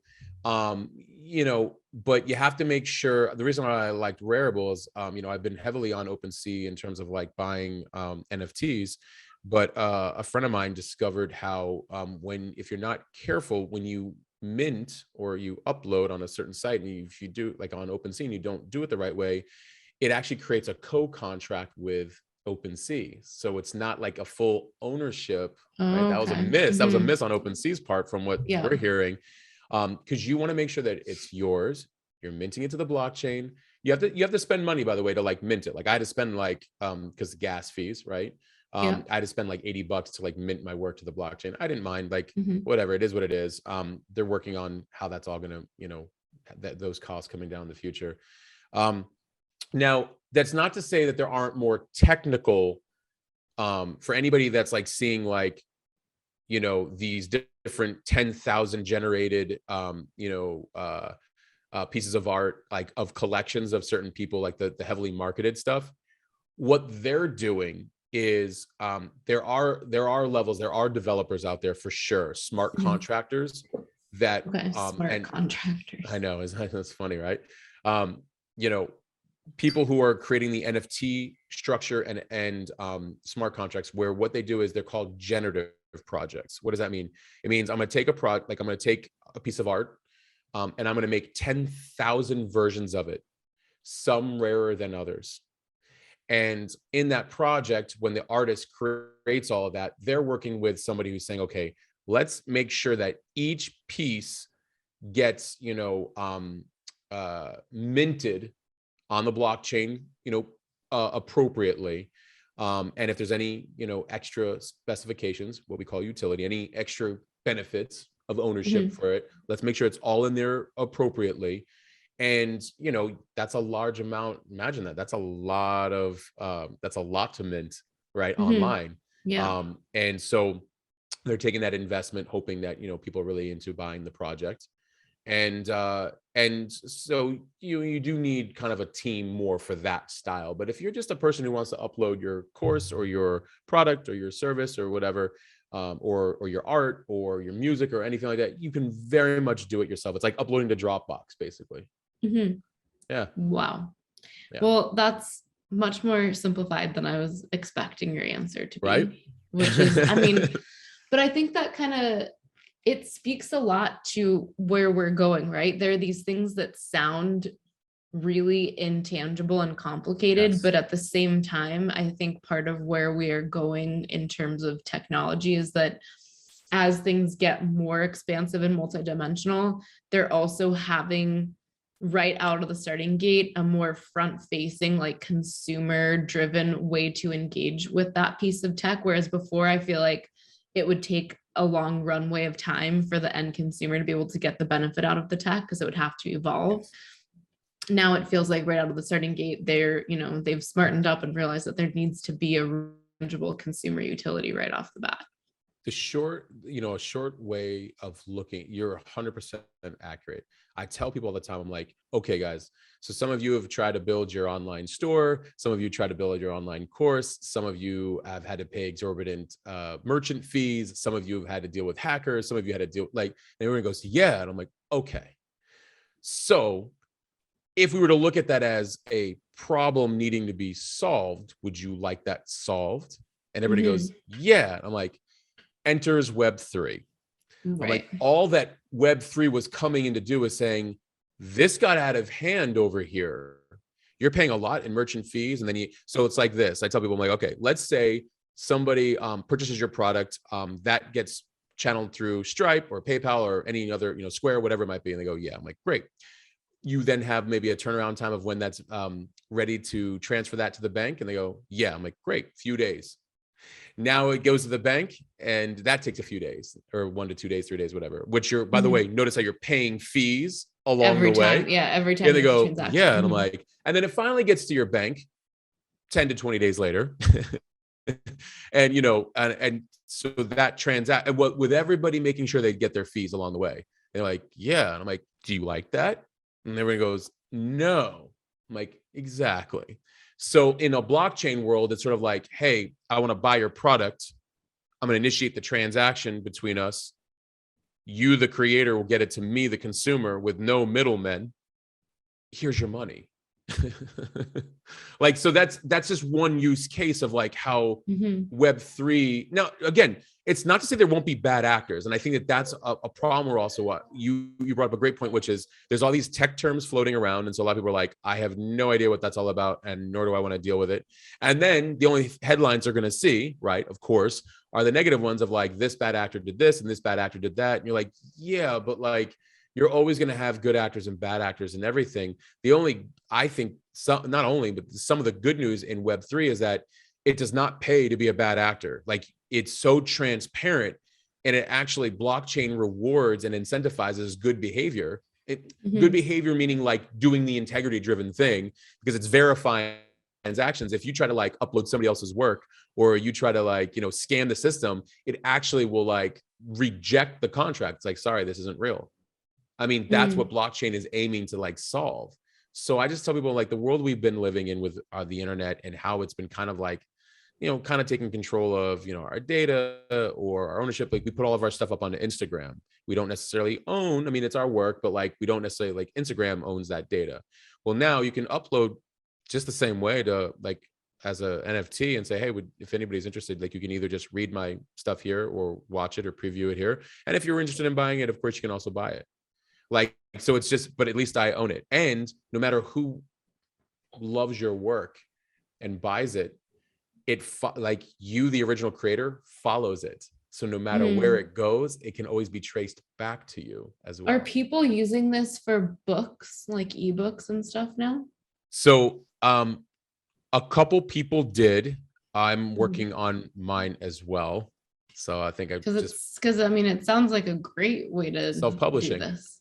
B: But you have to make sure. The reason why I liked Rarible is, I've been heavily on OpenSea in terms of like buying NFTs, but a friend of mine discovered how if you're not careful, when you mint or you upload on a certain site, and if you do like on OpenSea and you don't do it the right way, it actually creates a co-contract with OpenSea. So it's not like a full ownership, right? That was a miss. That was a miss on OpenSea's part from what we're hearing. Because you want to make sure that it's yours. You're minting it to the blockchain. You have to spend money, by the way, to like mint it. Like I had to spend because gas fees, right? I had to spend like $80 to like mint my work to the blockchain. I didn't mind, like whatever, it is what it is. They're working on how that's all gonna, those costs coming down in the future. Now, that's not to say that there aren't more technical, for anybody that's like seeing like, these different 10,000 generated, pieces of art, like of collections of certain people, like the heavily marketed stuff. What they're doing is, there are levels, there are developers out there for sure, smart contractors that,
A: smart contractors.
B: I know, that's funny, right? People who are creating the NFT structure and smart contracts, where what they do is they're called generative projects. What does that mean? It means I'm going to take I'm going to take a piece of art, and I'm going to make 10,000 versions of it, some rarer than others. And in that project, when the artist creates all of that, they're working with somebody who's saying, okay, let's make sure that each piece gets, minted on the blockchain, appropriately. And if there's any, extra specifications, what we call utility, any extra benefits of ownership for it, let's make sure it's all in there appropriately. And, that's a large amount. Imagine that. That's a lot to mint, right? Online. And so they're taking that investment, hoping that, people are really into buying the project. And so you do need kind of a team more for that style. But if you're just a person who wants to upload your course or your product or your service or whatever, or your art or your music or anything like that, you can very much do it yourself. It's like uploading to Dropbox, basically. Yeah.
A: Wow.
B: Yeah.
A: Well, that's much more simplified than I was expecting your answer to be.
B: Right.
A: Which is, but I think that kind of, it speaks a lot to where we're going, right? There are these things that sound really intangible and complicated, but at the same time, I think part of where we are going in terms of technology is that as things get more expansive and multidimensional, they're also having, right out of the starting gate, a more front-facing, like consumer-driven way to engage with that piece of tech. Whereas before, I feel like it would take a long runway of time for the end consumer to be able to get the benefit out of the tech, because it would have to evolve. Now it feels like right out of the starting gate, they've smartened up and realized that there needs to be a tangible consumer utility right off the bat.
B: A short way of looking, you're 100% accurate. I tell people all the time, I'm like, okay, guys, so some of you have tried to build your online store. Some of you try to build your online course. Some of you have had to pay exorbitant merchant fees. Some of you have had to deal with hackers. Some of you had to deal, like, and everyone goes, yeah. And I'm like, okay. So if we were to look at that as a problem needing to be solved, would you like that solved? And everybody goes, yeah. I'm like, enters Web3. Right. I'm like, all that Web3 was coming in to do is saying, this got out of hand over here. You're paying a lot in merchant fees. And then so it's like this. I tell people, I'm like, okay, let's say somebody purchases your product, that gets channeled through Stripe or PayPal or any other, Square, whatever it might be. And they go, yeah. I'm like, great. You then have maybe a turnaround time of when that's ready to transfer that to the bank. And they go, yeah. I'm like, great, few days. Now it goes to the bank, and that takes a few days, or 1 to 2 days, 3 days, whatever. Which you're, by the way, notice how you're paying fees along the way.
A: Every time
B: And they
A: there's a
B: go,
A: transaction.
B: yeah, and I'm like, and then it finally gets to your bank 10 to 20 days later. And and so that transact, and what with everybody making sure they get their fees along the way. They're like, yeah. And I'm like, do you like that? And everyone goes, no. I'm like, exactly. So in a blockchain world, it's sort of like, hey, I want to buy your product. I'm going to initiate the transaction between us. You, the creator, will get it to me, the consumer, with no middlemen. Here's your money. Like, so that's just one use case of like how Web3. Now, again, it's not to say there won't be bad actors, and I think that that's a problem. We're also, what you brought up a great point, which is there's all these tech terms floating around, and so a lot of people are like, I have no idea what that's all about, and nor do I want to deal with it. And then the only headlines they're going to see, right, of course, are the negative ones of like, this bad actor did this and this bad actor did that, and you're like, yeah, but like, you're always going to have good actors and bad actors and everything. The only, I think, not only, but some of the good news in Web3 is that it does not pay to be a bad actor. Like, it's so transparent, and it actually, blockchain rewards and incentivizes good behavior. Good behavior meaning like doing the integrity driven thing, because it's verifying transactions. If you try to like upload somebody else's work, or you try to like, scam the system, it actually will like reject the contract. It's like, sorry, this isn't real. I mean, that's what blockchain is aiming to like solve. So I just tell people, like, the world we've been living in with the internet, and how it's been kind of like, kind of taking control of, our data or our ownership. Like, we put all of our stuff up onto Instagram. We don't necessarily own, I mean, it's our work, but like, we don't necessarily, like, Instagram owns that data. Well, now you can upload just the same way to like, as a NFT, and say, hey, if anybody's interested, like, you can either just read my stuff here or watch it or preview it here. And if you're interested in buying it, of course, you can also buy it. Like, so it's just, but at least I own it. And no matter who loves your work and buys it, like, you, the original creator, follows it. So no matter where it goes, it can always be traced back to you as well.
A: Are people using this for books, like ebooks and stuff now?
B: So a couple people did. I'm working on mine as well. So I think
A: because I mean, it sounds like a great way to
B: self-publishing
A: do this.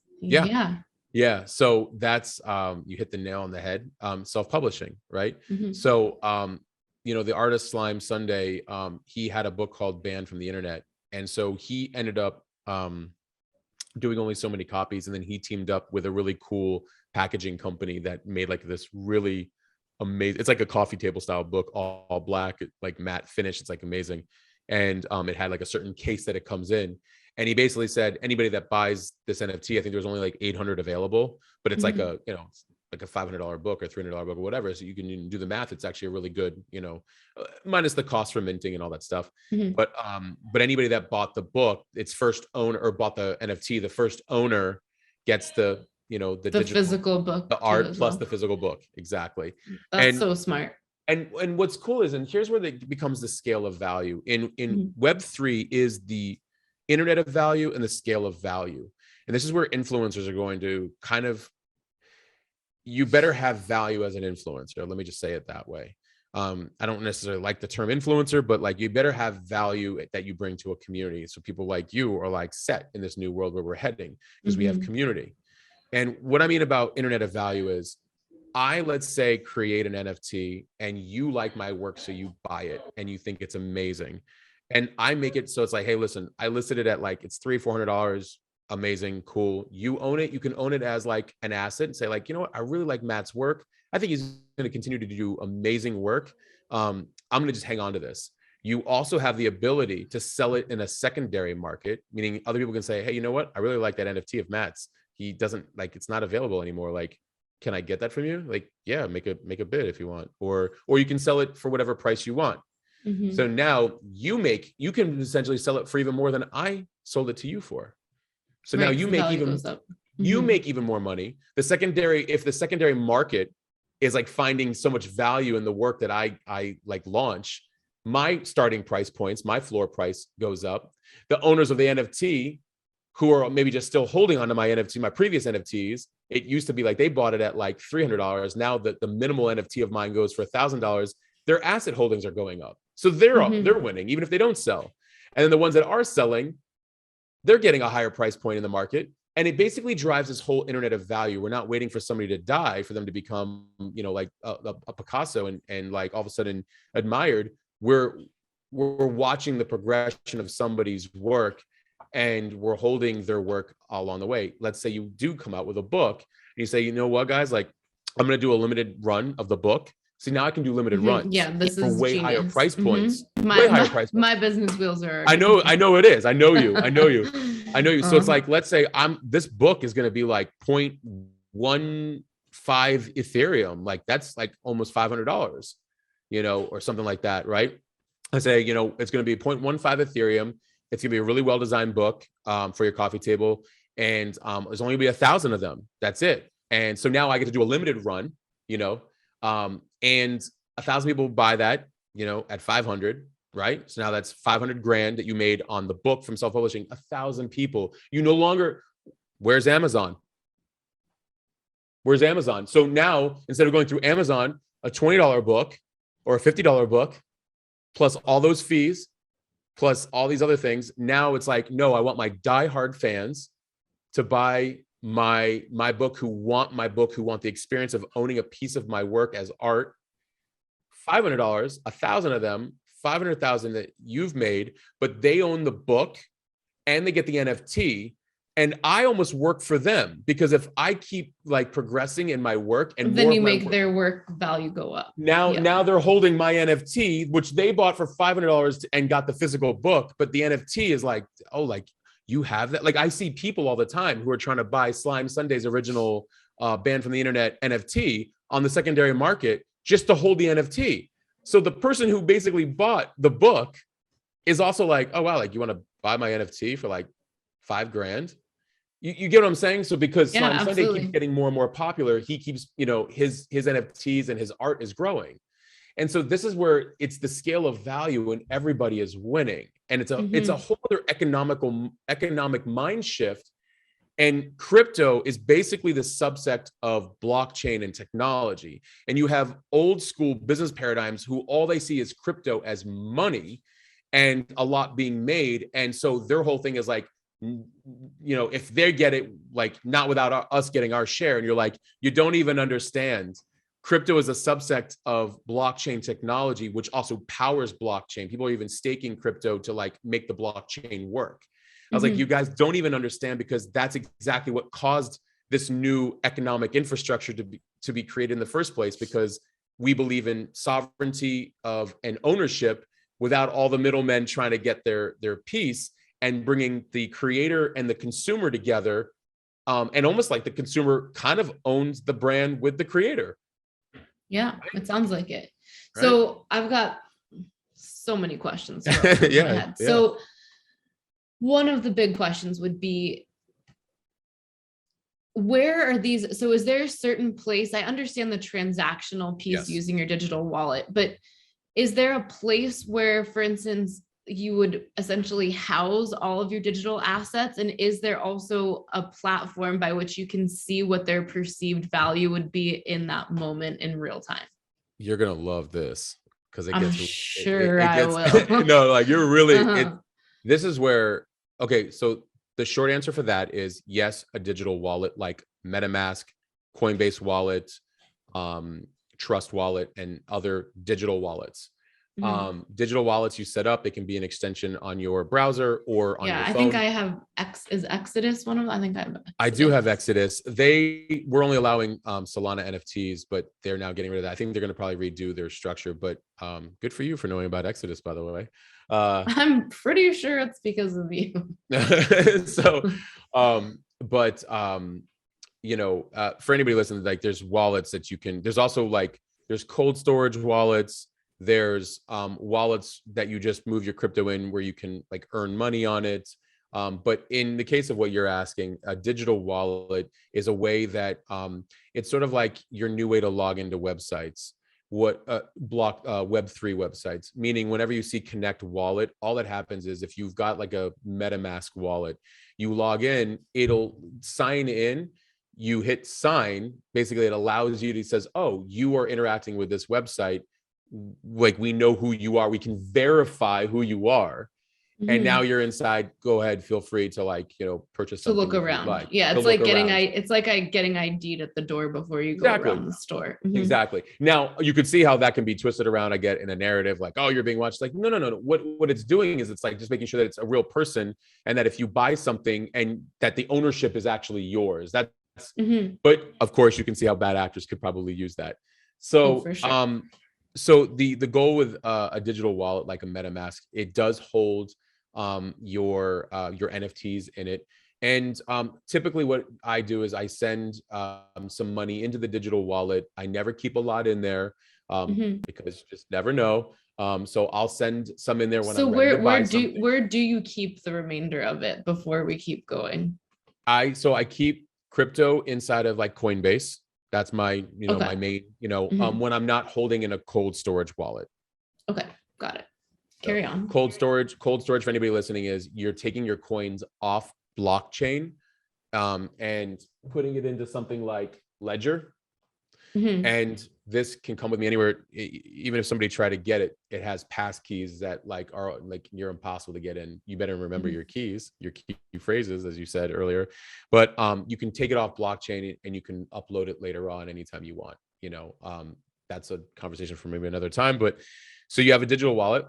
B: Yeah. So that's, you hit the nail on the head. Self-publishing, right? So, the artist Slime Sunday, he had a book called Banned from the Internet. And so he ended up doing only so many copies. And then he teamed up with a really cool packaging company that made like this really amazing, it's like a coffee table style book, all black, like matte finish. It's like amazing. And it had like a certain case that it comes in. And he basically said, anybody that buys this NFT, I think there's only like 800 available, but it's like a, like a $500 book or $300 book or whatever. So you can do the math. It's actually a really good, minus the cost for minting and all that stuff. But anybody that bought the book, its first owner, or bought the NFT, the first owner gets the digital,
A: physical book,
B: the art plus the physical book. Exactly.
A: That's so smart.
B: And what's cool is, and here's where it becomes the scale of value in Web3 is the internet of value and the scale of value. And this is where influencers are going to kind of, you better have value as an influencer. Let me just say it that way. I don't necessarily like the term influencer, but like, you better have value that you bring to a community. So people like you are like set in this new world where we're heading, because we have community. And what I mean about internet of value is, let's say, create an NFT and you like my work, so you buy it and you think it's amazing. And I make it so it's like, hey, listen, I listed it at like, it's $300-400, amazing, cool. You own it. You can own it as like an asset and say like, you know what, I really like Matt's work. I think he's going to continue to do amazing work. I'm going to just hang on to this. You also have the ability to sell it in a secondary market, meaning other people can say, hey, you know what, I really like that NFT of Matt's. He doesn't, like, it's not available anymore. Like, can I get that from you? Like, yeah, make a bid if you want, or you can sell it for whatever price you want. So now you can essentially sell it for even more than I sold it to you for. So now you make even more money. If the secondary market is like finding so much value in the work that I like launch, my starting price points, my floor price goes up. The owners of the NFT, who are maybe just still holding onto my NFT, my previous NFTs, it used to be like they bought it at like $300. Now that the minimal NFT of mine goes for $1,000, their asset holdings are going up. So they're winning, even if they don't sell. And then the ones that are selling, they're getting a higher price point in the market. And it basically drives this whole internet of value. We're not waiting for somebody to die for them to become, like a Picasso and like all of a sudden admired. We're watching the progression of somebody's work, and we're holding their work along the way. Let's say you do come out with a book and you say, you know what, guys, like I'm going to do a limited run of the book. See, now I can do limited runs.
A: Yeah, this
B: for
A: is
B: way
A: genius.
B: higher price points.
A: Way higher price points. My business wheels are.
B: I know it is. I know you. So it's like, let's say this book is going to be like 0.15 Ethereum. Like that's like almost $500, or something like that, right? I say, it's going to be 0.15 Ethereum. It's going to be a really well-designed book for your coffee table. And there's only going to be 1,000 of them. That's it. And so now I get to do a limited run, and 1,000 people buy that, at 500, right? So now that's 500 grand that you made on the book from self-publishing. 1,000 people. You no longer, where's Amazon? Where's Amazon? So now, instead of going through Amazon, a $20 book or a $50 book, plus all those fees, plus all these other things, now it's like, no, I want my diehard fans to buy my book, who want the experience of owning a piece of my work as art. $500, 1,000 of them, 500,000 that you've made, but they own the book and they get the NFT. And I almost work for them, because if I keep like progressing in my work, and
A: then you make their work value go up.
B: Now they're holding my NFT, which they bought for $500 and got the physical book, but the NFT is like, oh, like you have that. Like I see people all the time who are trying to buy Slime Sunday's original Banned from the Internet NFT on the secondary market just to hold the NFT. So the person who basically bought the book is also like, oh wow, like you want to buy my NFT for like $5 grand? You get what I'm saying? So because Slime Sunday keeps getting more and more popular, he keeps, his NFTs and his art is growing. And so this is where it's the scale of value and everybody is winning. And it's a whole other economic mind shift. And crypto is basically the subsect of blockchain and technology. And you have old school business paradigms who all they see is crypto as money and a lot being made. And so their whole thing is like, if they get it, like not without us getting our share. And you're like, you don't even understand. Crypto is a subsect of blockchain technology, which also powers blockchain. People are even staking crypto to like make the blockchain work. I was like, you guys don't even understand, because that's exactly what caused this new economic infrastructure to be created in the first place, because we believe in sovereignty of and ownership without all the middlemen trying to get their piece, and bringing the creator and the consumer together. And almost like the consumer kind of owns the brand with the creator.
A: Yeah, it sounds like it. Right. So I've got so many questions.
B: Yeah.
A: So one of the big questions would be, where are these? So is there a certain place? I understand the transactional piece using your digital wallet, but is there a place where, for instance, you would essentially house all of your digital assets? And is there also a platform by which you can see what their perceived value would be in that moment in real time?
B: You're going to love this, because
A: I'm sure I will.
B: No, like you're really, this is where, okay, so the short answer for that is yes, a digital wallet like MetaMask, Coinbase Wallet, Trust Wallet, and other digital wallets. Digital wallets you set up, they can be an extension on your browser or on your phone. I
A: think I have is Exodus one of them? I think
B: I do have Exodus. They were only allowing Solana NFTs, but they're now getting rid of that. I think they're going to probably redo their structure, but good for you for knowing about Exodus, by the way.
A: I'm pretty sure it's because of you.
B: So, for anybody listening, like there's wallets that you can, there's also like, there's cold storage wallets. There's wallets that you just move your crypto in where you can like earn money on it. But in the case of what you're asking, a digital wallet is a way that it's sort of like your new way to log into websites. Web3 websites, meaning whenever you see Connect Wallet, all that happens is if you've got like a MetaMask wallet, you log in, it'll sign in, you hit sign, basically it allows you to, it says, oh, you are interacting with this website. like we know who you are, we can verify who you are. And now you're inside, go ahead, feel free to like, you know, purchase
A: to
B: something
A: look
B: if you'd
A: around.
B: like.
A: Yeah,
B: To
A: it's
B: look
A: like getting
B: around.
A: it's like getting ID'd at the door before you go
B: Exactly.
A: around the store.
B: Exactly. Now you could see how that can be twisted around, I get, in a narrative like, oh, you're being watched. Like, no. What it's doing is it's like just making sure that it's a real person, and that if you buy something and that the ownership is actually yours. That's but of course you can see how bad actors could probably use that. So
A: for sure.
B: so the goal with a digital wallet like a MetaMask, it does hold your NFTs in it. And typically what I do is I send some money into the digital wallet. I never keep a lot in there because you just never know. So I'll send some in there when
A: So
B: I'm ready to buy
A: where
B: something.
A: do you keep the remainder of it before we keep going?
B: I keep crypto inside of like Coinbase. That's my, you know,
A: Okay.
B: my main, you know, when I'm not holding in a cold storage wallet.
A: Okay, got it.
B: So
A: Carry on.
B: cold storage for anybody listening is you're taking your coins off blockchain and putting it into something like Ledger. And this can come with me anywhere. Even if somebody tried to get it, it has pass keys that like are like near impossible to get in. You better remember your keys, your key phrases, as you said earlier. But you can take it off blockchain and you can upload it later on anytime you want. You know, that's a conversation for maybe another time. But so you have a digital wallet,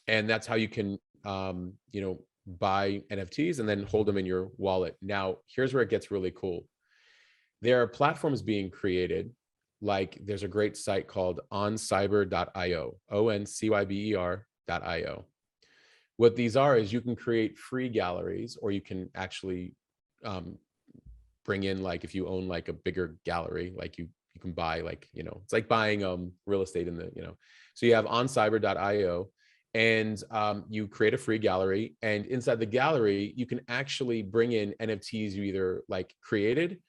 B: and that's how you can you know, buy NFTs and then hold them in your wallet. Now, here's where it gets really cool. There are platforms being created. Like there's a great site called oncyber.io, oncyber.io. What these are is you can create free galleries, or you can actually bring in, like if you own like a bigger gallery, like you can buy, like, you know, it's like buying real estate in the, you know. So you have oncyber.io, and you create a free gallery, and inside the gallery you can actually bring in NFTs you either like created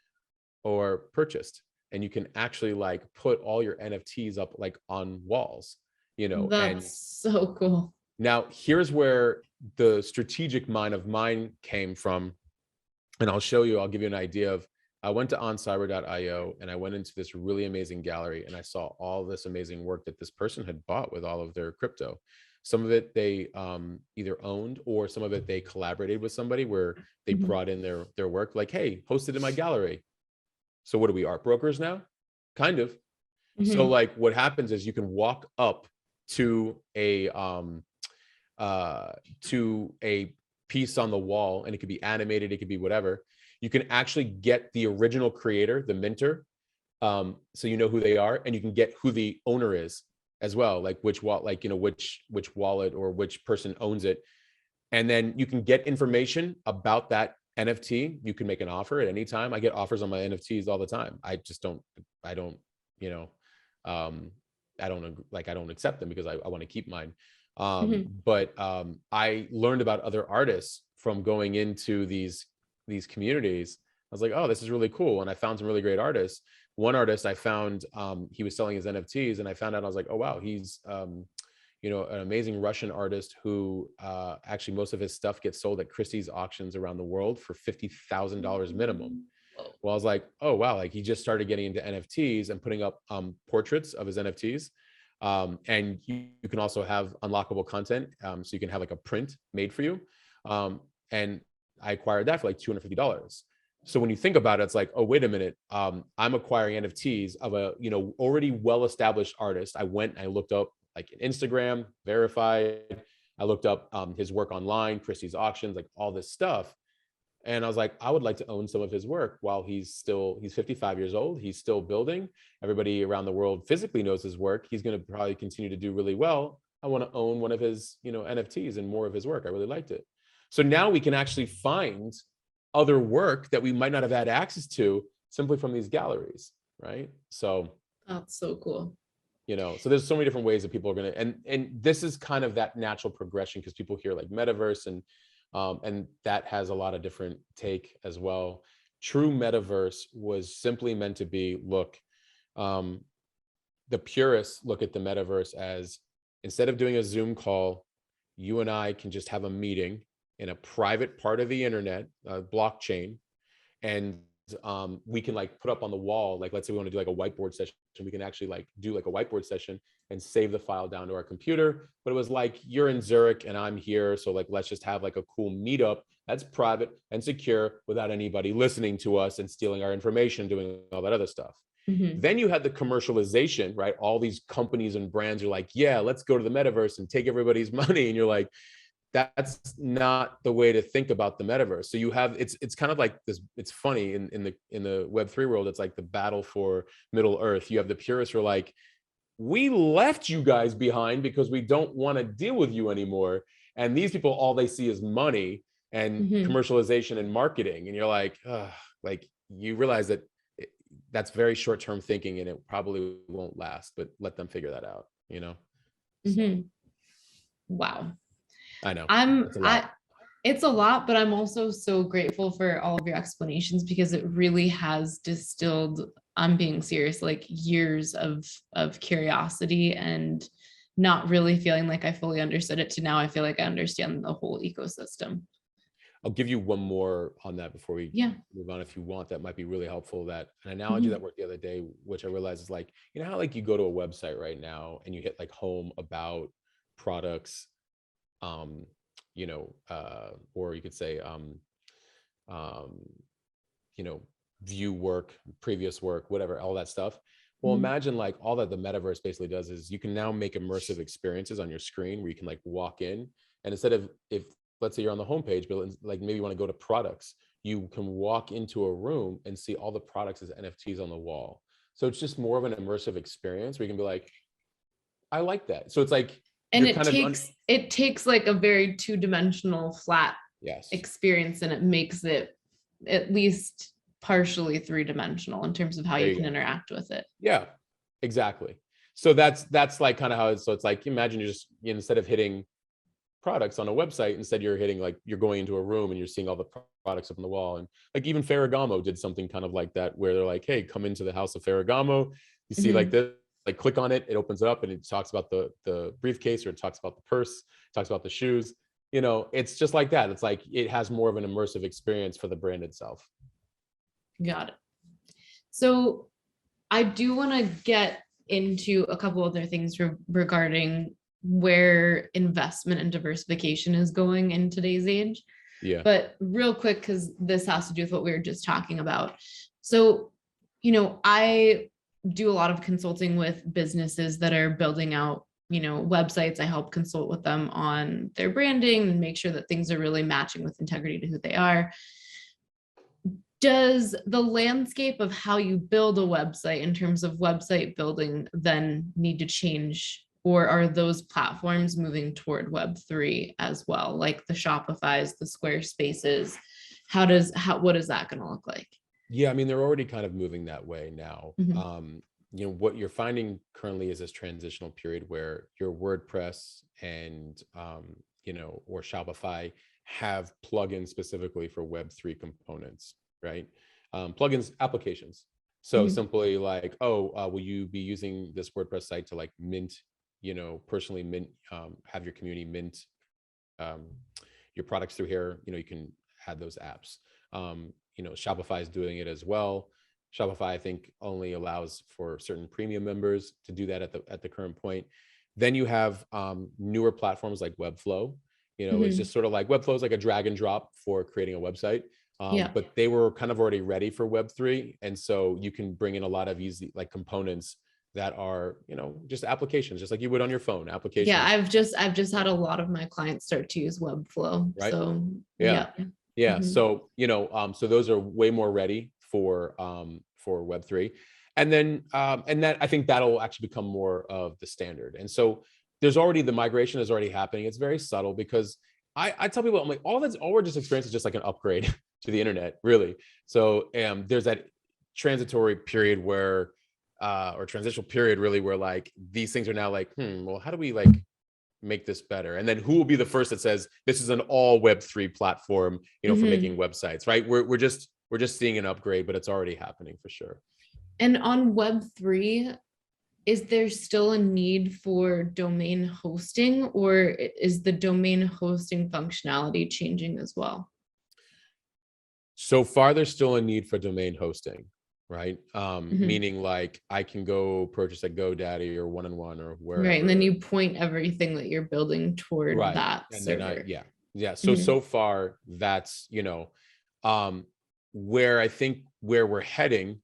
B: or purchased, and you can actually like put all your NFTs up like on walls, you know. And
A: That's so cool.
B: now here's where the strategic mind of mine came from, and I'll show you, I'll give you an idea of, I went to oncyber.io and I went into this really amazing gallery, and I saw all this amazing work that this person had bought with all of their crypto. Some of it they either owned, or some of it they collaborated with somebody where they brought in their work, like, hey, host it in my gallery. So what are we, art brokers now? Kind of. So like what happens is you can walk up to a piece on the wall, and it could be animated, it could be whatever. You can actually get the original creator, the minter, so you know who they are, and you can get who the owner is as well, like which wallet, like, you know, which wallet or which person owns it. And then you can get information about that NFT. You can make an offer at any time. I get offers on my NFTs all the time. I don't, you know, I don't accept them because I want to keep mine. But I learned about other artists from going into these communities. I was like, oh, this is really cool. And I found some really great artists. One artist I found, he was selling his NFTs, and I found out, I was like, oh, wow, he's, you know, an amazing Russian artist who actually most of his stuff gets sold at Christie's auctions around the world for $50,000 minimum. Well, I was like, oh, wow, like he just started getting into NFTs and putting up portraits of his NFTs. And you can also have unlockable content. So you can have like a print made for you. And I acquired that for like $250. So when you think about it, it's like, oh, wait a minute. I'm acquiring NFTs of a, you know, already well-established artist. I went and I looked up like Instagram, verified. I looked up his work online, Christie's auctions, like all this stuff. And I was like, I would like to own some of his work while he's 55 years old. He's still building. Everybody around the world physically knows his work. He's going to probably continue to do really well. I want to own one of his, you know, NFTs and more of his work. I really liked it. So now we can actually find other work that we might not have had access to simply from these galleries, right? So
A: that's so cool.
B: You know, so there's so many different ways that people are going to, and this is kind of that natural progression, because people hear like metaverse, and that has a lot of different take as well. True metaverse was simply meant to be, look, the purists look at the metaverse as, instead of doing a Zoom call, you and I can just have a meeting in a private part of the internet, blockchain, and we can like put up on the wall, like let's say we want to do like a whiteboard session, we can actually like do like a whiteboard session and save the file down to our computer. But it was like, you're in Zurich and I'm here, so like let's just have like a cool meetup that's private and secure without anybody listening to us and stealing our information, doing all that other stuff. Then you had the commercialization, right? All these companies and brands are like, yeah, let's go to the metaverse and take everybody's money. And you're like, that's not the way to think about the metaverse. So you have, it's kind of like this, it's funny in the Web3 world, it's like the battle for Middle Earth. You have the purists who are like, we left you guys behind because we don't want to deal with you anymore. And these people, all they see is money and commercialization and marketing. And you're like, like you realize that that's very short-term thinking and it probably won't last, but let them figure that out, you know? So,
A: Wow.
B: I know.
A: It's a lot, but I'm also so grateful for all of your explanations because it really has distilled, I'm being serious, like years of curiosity and not really feeling like I fully understood it to now I feel like I understand the whole ecosystem.
B: I'll give you one more on that before we move on, if you want. That might be really helpful. That an analogy that worked the other day, which I realized is like, you know how like you go to a website right now and you hit like home, about, products, you know, or you could say, you know, view work, previous work, whatever, all that stuff. Well, imagine like all that the metaverse basically does is you can now make immersive experiences on your screen where you can like walk in, and instead of, if let's say you're on the homepage, but like maybe you want to go to products, you can walk into a room and see all the products as NFTs on the wall. So it's just more of an immersive experience where you can be like, I like that. So it's like,
A: and it takes like a very two-dimensional flat experience and it makes it at least partially three-dimensional in terms of how you can interact with it.
B: Yeah, exactly. So that's like kind of how it's, so it's like, imagine you're just, instead of hitting products on a website, instead you're hitting, like you're going into a room and you're seeing all the products up on the wall. And like even Ferragamo did something kind of like that, where they're like, hey, come into the house of Ferragamo, you see like this, like click on it, it opens up and it talks about the briefcase, or it talks about the purse, talks about the shoes, you know, it's just like that. It's like it has more of an immersive experience for the brand itself.
A: Got it. So I do want to get into a couple other things regarding where investment and diversification is going in today's age.
B: Yeah.
A: But real quick, because this has to do with what we were just talking about. So, you know, I do a lot of consulting with businesses that are building out, you know, websites. I help consult with them on their branding and make sure that things are really matching with integrity to who they are. Does the landscape of how you build a website in terms of website building then need to change, or are those platforms moving toward Web3 as well, like the Shopify's, the Squarespaces? What is that going to look like?
B: Yeah, I mean, they're already kind of moving that way now. You know, what you're finding currently is this transitional period where your WordPress and, you know, or Shopify have plugins specifically for Web3 components, right? Plugins, applications. So simply like, oh, will you be using this WordPress site to like mint, you know, personally mint, have your community mint your products through here? You know, you can add those apps. You know, Shopify is doing it as well. Shopify, I think, only allows for certain premium members to do that at the current point. Then you have newer platforms like Webflow. You know, it's just sort of like Webflow is like a drag and drop for creating a website. But they were kind of already ready for Web3. And so you can bring in a lot of easy like components that are, you know, just applications, just like you would on your phone, applications.
A: Yeah, I've just had a lot of my clients start to use Webflow.
B: Right.
A: So
B: yeah. So, you know, so those are way more ready for Web3. And then and that, I think that'll actually become more of the standard. And so there's already, the migration is already happening. It's very subtle because I tell people, I'm like, all we're just experiencing is just like an upgrade to the internet, really. So there's that transitory period where, or transitional period really, where like these things are now like, well, how do we like make this better? And then who will be the first that says this is an all Web3 platform, you know, for making websites, right? We're just seeing an upgrade, but it's already happening for sure.
A: And on Web3, is there still a need for domain hosting, or is the domain hosting functionality changing as well?
B: So far, there's still a need for domain hosting, right?
A: Mhm.
B: Meaning like I can go purchase a GoDaddy or One and One or
A: Right. And then
B: wherever.
A: you point everything that you're building toward
B: Right.
A: that
B: And then
A: server.
B: yeah. So,
A: Mhm.
B: so far that's, um, where I think where we're heading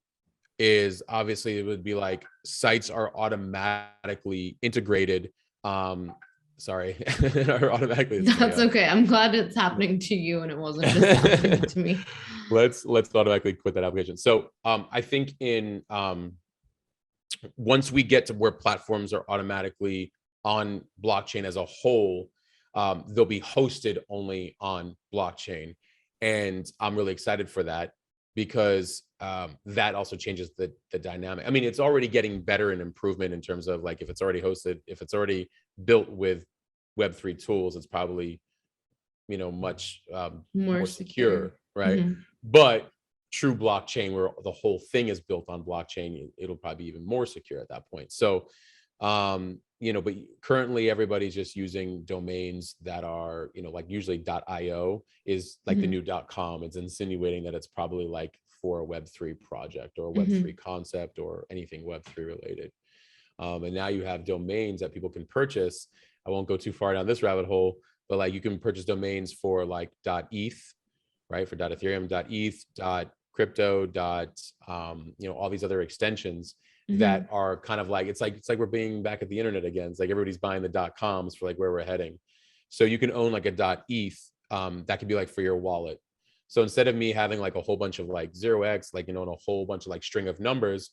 B: is obviously it would be like sites are automatically integrated. Sorry, are automatically, it's my,
A: That's okay. I'm glad it's happening to you and it wasn't just happening to me.
B: let's automatically quit that application. So I think in once we get to where platforms are automatically on blockchain as a whole, they'll be hosted only on blockchain. And I'm really excited for that because that also changes the dynamic. I mean, it's already getting better and improvement in terms of like if it's already hosted, if it's already built with Web3 tools, it's probably much
A: More
B: more
A: secure.
B: secure, right?
A: Mhm.
B: But true blockchain, where the whole thing is built on blockchain, it'll probably be even more secure at that point. So, but currently everybody's just using domains that are, like usually .io is like the
A: Mhm.
B: new .com. It's insinuating that it's probably like for a Web3 project or a Web3
A: Mhm.
B: concept or anything Web3 related. And now you have domains that people can purchase. I won't go too far down this rabbit hole, but like you can purchase domains for like .eth, right? For .ethereum, .eth, .crypto, all these other extensions that
A: Mhm.
B: are kind of like it's like we're being back at the internet again. It's like everybody's buying the .coms for like where we're heading. So you can own like a .eth that could be like for your wallet. So instead of me having like a whole bunch of like 0x, like and a whole bunch of like string of numbers,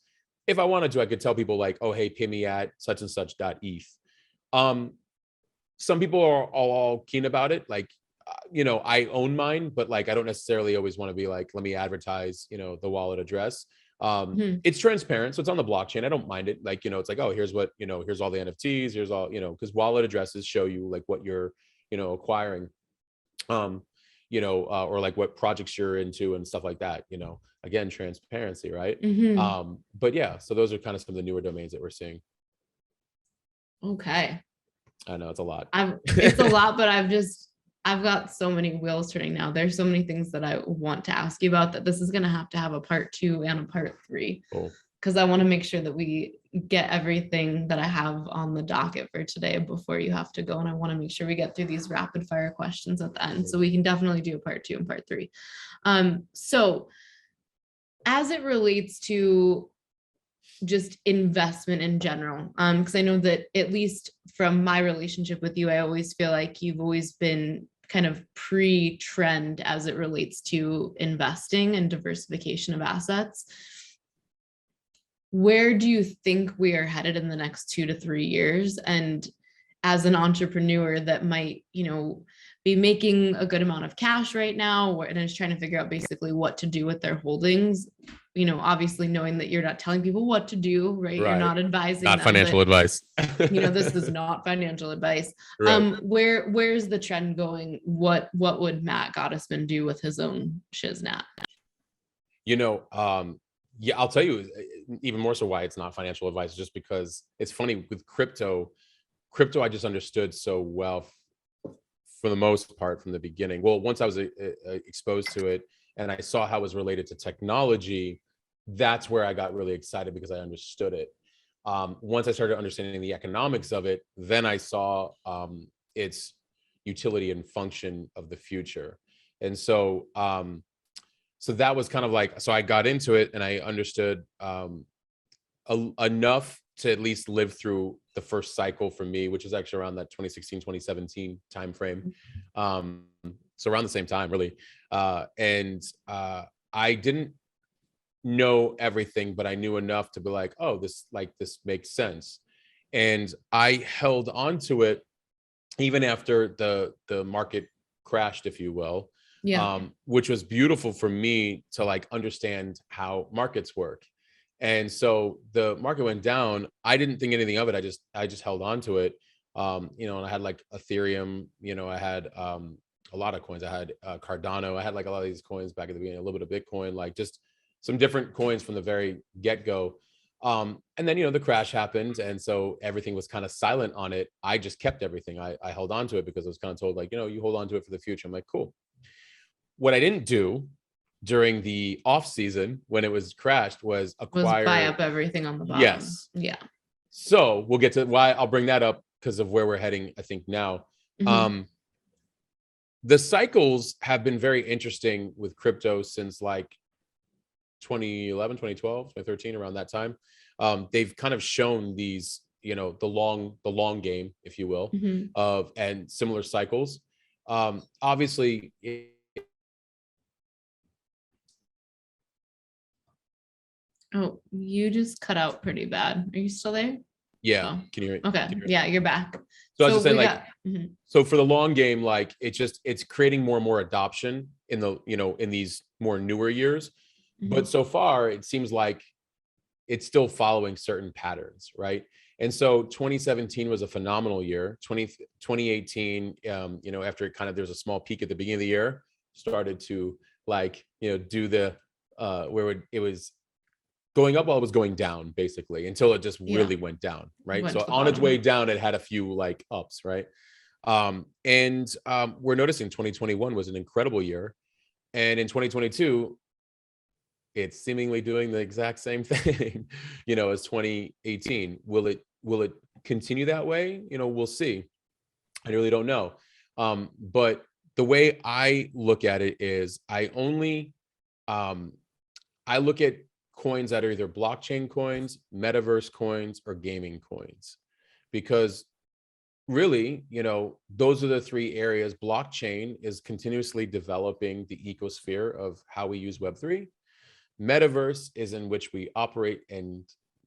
B: if I wanted to, I could tell people like, oh, hey, pay me at such and such .eth. Um, some people are all keen about it. Like, I own mine, but like, I don't necessarily always want to be like, let me advertise, the wallet address.
A: Mhm.
B: It's transparent. So it's on the blockchain. I don't mind it. Like, it's like, oh, here's what, here's all the NFTs, here's all, because wallet addresses show you like what you're, acquiring, or like what projects you're into and stuff like that, again, transparency, right?
A: Mhm.
B: But yeah, so those are kind of some of the newer domains that we're seeing.
A: Okay.
B: I know it's a lot.
A: It's a lot, but I've got so many wheels turning now. There's so many things that I want to ask you about that this is going to have a part 2 and a part 3
B: Cool.
A: because I want to make sure that we get everything that I have on the docket for today before you have to go. And I want to make sure we get through these rapid fire questions at the end. So we can definitely do a part 2 and part 3. So as it relates to just investment in general, because I know that at least from my relationship with you, I always feel like you've always been kind of pre-trend as it relates to investing and diversification of assets. Where do you think we are headed in the next 2 to 3 years? And as an entrepreneur that might, be making a good amount of cash right now and is trying to figure out basically what to do with their holdings, obviously knowing that you're not telling people what to do, right? You're
B: Right.
A: not advising
B: Not
A: them,
B: financial
A: but
B: advice.
A: this is not financial advice.
B: Right.
A: Where's the trend going? What would Matt Gottesman do with his own shiznat?
B: Yeah, I'll tell you even more so why it's not financial advice, just because it's funny with crypto I just understood so well for the most part from the beginning. Well, once I was exposed to it and I saw how it was related to technology, that's where I got really excited because I understood it. Once I started understanding the economics of it, then I saw its utility and function of the future. And so that was kind of like, so I got into it and I understood enough to at least live through the first cycle for me, which is actually around that 2016, 2017 timeframe. So around the same time, really. I didn't know everything, but I knew enough to be like, oh, this makes sense. And I held on to it even after the market crashed, if you will,
A: Yeah.
B: which was beautiful for me to like understand how markets work. And so the market went down. I didn't think anything of it. I just held on to it. And I had like Ethereum, I had a lot of coins. I had Cardano. I had like a lot of these coins back at the beginning, a little bit of Bitcoin, like just some different coins from the very get-go. And then, the crash happened. And so everything was kind of silent on it. I just kept everything. I held on to it because I was kind of told like, you hold on to it for the future. I'm like, cool. What I didn't do during the off season when it was crashed was acquire,
A: buy up everything on the bottom.
B: Yes.
A: Yeah.
B: So we'll get to why I'll bring that up because of where we're heading, I think now. The cycles have been very interesting with crypto since like 2011, 2012, 2013, around that time. They've kind of shown these, the long game, if you will, of and similar cycles. Obviously,
A: oh, you just cut out pretty bad. Are you still there?
B: Yeah.
A: Oh.
B: Can you hear me?
A: Okay. Yeah, you're back.
B: So I was just saying, like, so for the long game, like it's creating more and more adoption in the, in these more newer years. But so far, it seems like it's still following certain patterns, right? And so 2017 was a phenomenal year. 2018, after it kind of, there's a small peak at the beginning of the year, started to like, do the, it was going up while it was going down, basically, until it just really went down, right? So on its way down, it had a few like ups, right? We're noticing 2021 was an incredible year. And in 2022, it's seemingly doing the exact same thing, as 2018. Will it continue that way? We'll see. I really don't know. But the way I look at it is I look at coins that are either blockchain coins, metaverse coins, or gaming coins, because really, those are the three areas. Blockchain is continuously developing the ecosphere of how we use Web3. Metaverse is in which we operate and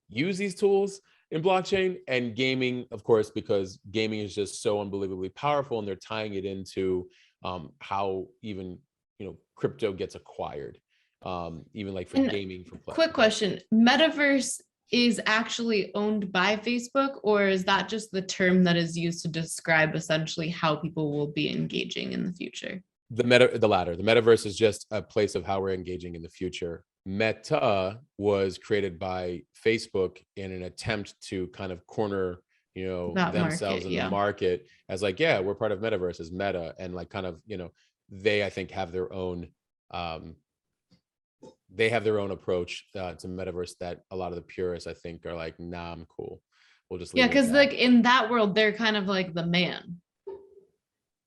B: use these tools in blockchain, and gaming, of course, because gaming is just so unbelievably powerful, and they're tying it into how even crypto gets acquired, even like for gaming. For
A: quick question: Metaverse is actually owned by Facebook, or is that just the term that is used to describe essentially how people will be engaging in the future?
B: The latter. The metaverse is just a place of how we're engaging in the future. Meta was created by Facebook in an attempt to kind of corner, themselves in the market as like, yeah, we're part of metaverse as Meta, and like kind of, they, I think, have their own approach to metaverse that a lot of the purists, I think, are like, nah, I'm cool. We'll just leave
A: because like in that world, they're kind of like the man.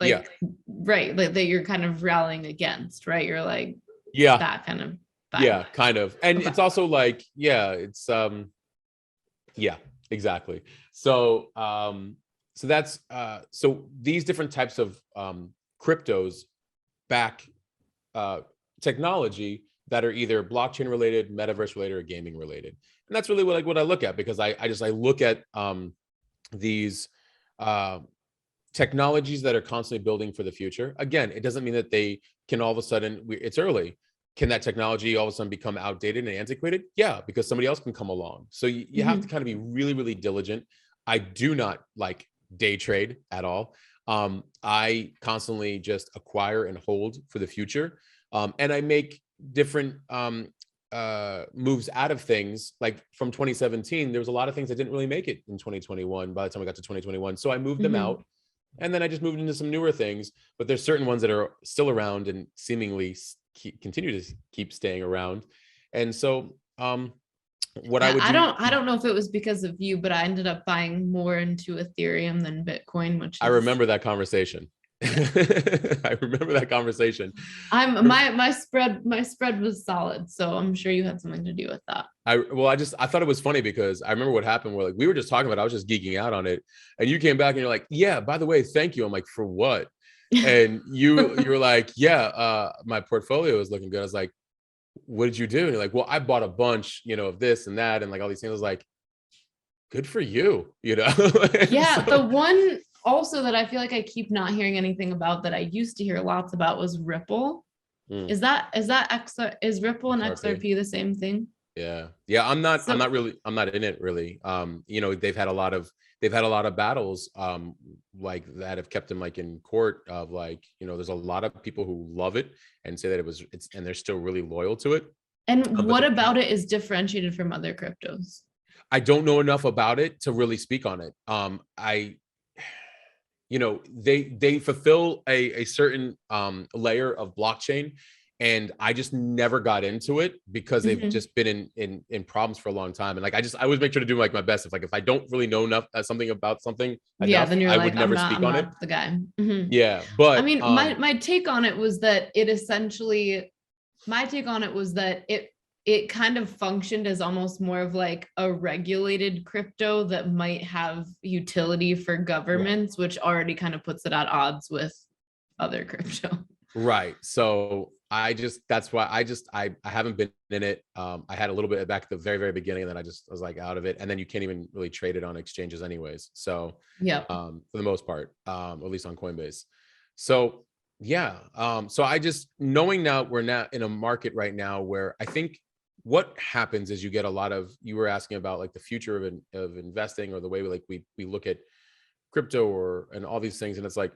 A: Like, right, like that you're kind of rallying against, right? You're like, that kind of vibe.
B: Yeah, kind of. And it's also like, it's exactly. So so that's so these different types of cryptos back technology that are either blockchain related, metaverse related, or gaming related. And that's really what I look at, because I look at these technologies that are constantly building for the future. Again, it doesn't mean that they can all of a sudden, it's early. Can that technology all of a sudden become outdated and antiquated? Yeah, because somebody else can come along. So you have to kind of be really, really diligent. I do not like day trade at all. I constantly just acquire and hold for the future. And I make different moves out of things. Like from 2017, there was a lot of things that didn't really make it in 2021 by the time I got to 2021. So I moved them out. And then I just moved into some newer things, but there's certain ones that are still around and seemingly continue to keep staying around. And so what I would do,
A: I don't know if it was because of you, but I ended up buying more into Ethereum than Bitcoin, which is...
B: I remember that conversation. I remember that conversation.
A: My spread was solid, so I'm sure you had something to do with that.
B: I thought it was funny because I remember what happened where like we were just talking about it, I was just geeking out on it, and you came back and you're like, yeah, by the way, thank you. I'm like, for what? And you were like, yeah, my portfolio is looking good. I was like, what did you do? And you're like, well, I bought a bunch, of this and that and like all these things. I was like, good for you,
A: Yeah, so, the one also that I feel like I keep not hearing anything about that I used to hear lots about was Ripple. Is Ripple and XRP the same thing?
B: Yeah. I'm not in it really. They've had a lot of battles like that have kept them like in court of like, there's a lot of people who love it and say that and they're still really loyal to it.
A: And what about it is differentiated from other cryptos?
B: I don't know enough about it to really speak on it. They fulfill a certain layer of blockchain and I just never got into it because they've just been in problems for a long time. And like, I always make sure to do like my best. If I don't really know enough something about something enough,
A: then you're
B: I
A: like,
B: would never speak on it.
A: the guy. Mm-hmm.
B: Yeah,
A: I
B: but
A: mean, my take on it was that it kind of functioned as almost more of like a regulated crypto that might have utility for governments, which already kind of puts it at odds with other crypto.
B: Right. So that's why I haven't been in it. I had a little bit back at the very, very beginning, and then I was like out of it. And then you can't even really trade it on exchanges anyways. So
A: yeah,
B: for the most part, at least on Coinbase. So yeah. So I just, knowing now we're not in a market right now where I think what happens is you get a lot of, you were asking about like the future of investing, or the way we look at crypto and all these things. And it's like,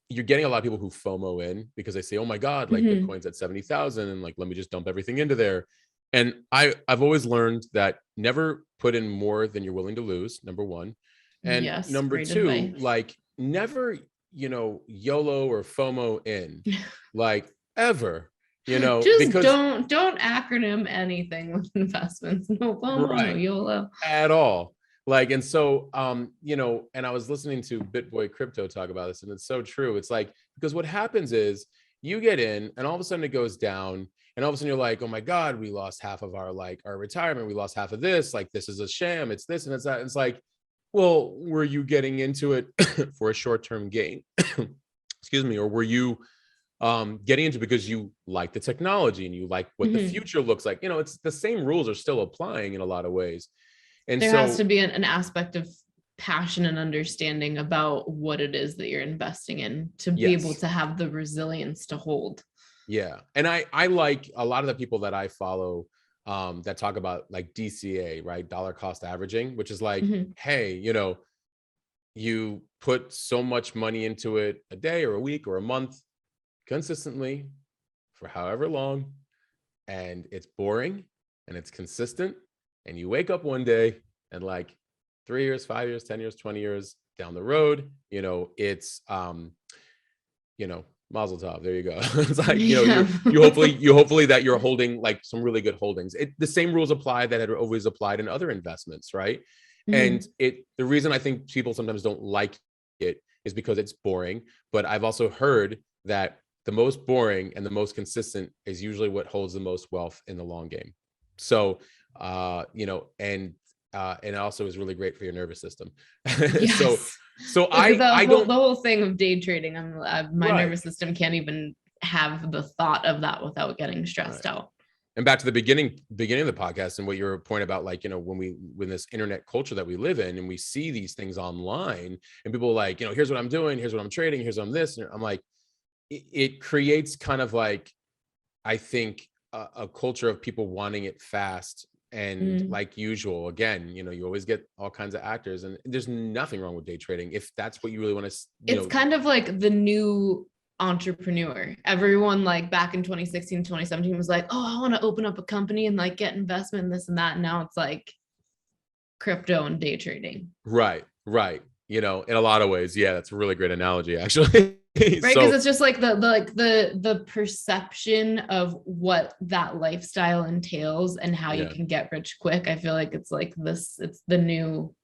B: you're getting a lot of people who FOMO in because they say, oh my God, like Bitcoin's at 70,000 and like, let me just dump everything into there. And I've always learned that never put in more than you're willing to lose, number one. And number two,
A: advice.
B: like never, YOLO or FOMO in, like ever,
A: just
B: because
A: don't acronym anything with investments. No FOMO,
B: right,
A: no YOLO
B: at all. Like, and so, and I was listening to BitBoy Crypto talk about this, and it's so true. It's like, because what happens is you get in and all of a sudden it goes down, and all of a sudden you're like, oh my God, we lost half of our retirement. We lost half of this. Like, this is a sham. It's this and it's that. And it's like, well, were you getting into it for a short-term gain? Excuse me. Or were you getting into because you like the technology and you like what the future looks like? It's the same rules are still applying in a lot of ways. And
A: there has to be an aspect of passion and understanding about what it is that you're investing in to be able to have the resilience to hold.
B: Yeah. And I like a lot of the people that I follow that talk about like DCA, right? Dollar cost averaging, which is like, hey, you put so much money into it a day or a week or a month consistently for however long, and it's boring and it's consistent. And you wake up one day and like 3 years, 5 years, 10 years, 20 years down the road, it's, Mazel tov. There you go. It's like, you hopefully that you're holding like some really good holdings. The same rules apply that had always applied in other investments, right? And the reason I think people sometimes don't like it is because it's boring. But I've also heard that the most boring and the most consistent is usually what holds the most wealth in the long game. So, and it also is really great for your nervous system.
A: Yes.
B: So the
A: whole thing of day trading, my nervous system can't even have the thought of that without getting stressed out.
B: And back to the beginning of the podcast and what your point about, like, when this internet culture that we live in and we see these things online and people are like, here's what I'm doing, here's what I'm trading, here's what I'm this. And I'm like, it creates kind of like, I think, a culture of people wanting it fast. And like usual, again, you always get all kinds of actors, and there's nothing wrong with day trading if that's what you really want to.
A: It's kind of like the new entrepreneur. Everyone like back in 2016, 2017 was like, oh, I want to open up a company and like get investment in this and that. And now it's like crypto and day trading.
B: Right. In a lot of ways. Yeah, that's a really great analogy, actually.
A: Right, because it's just like the perception of what that lifestyle entails and how you can get rich quick. I feel like it's like this, it's the new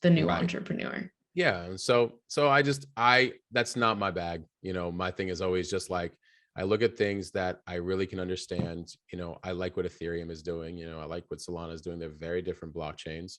A: entrepreneur.
B: Yeah. And so that's not my bag. My thing is always just like, I look at things that I really can understand. I like what Ethereum is doing. I like what Solana is doing. They're very different blockchains.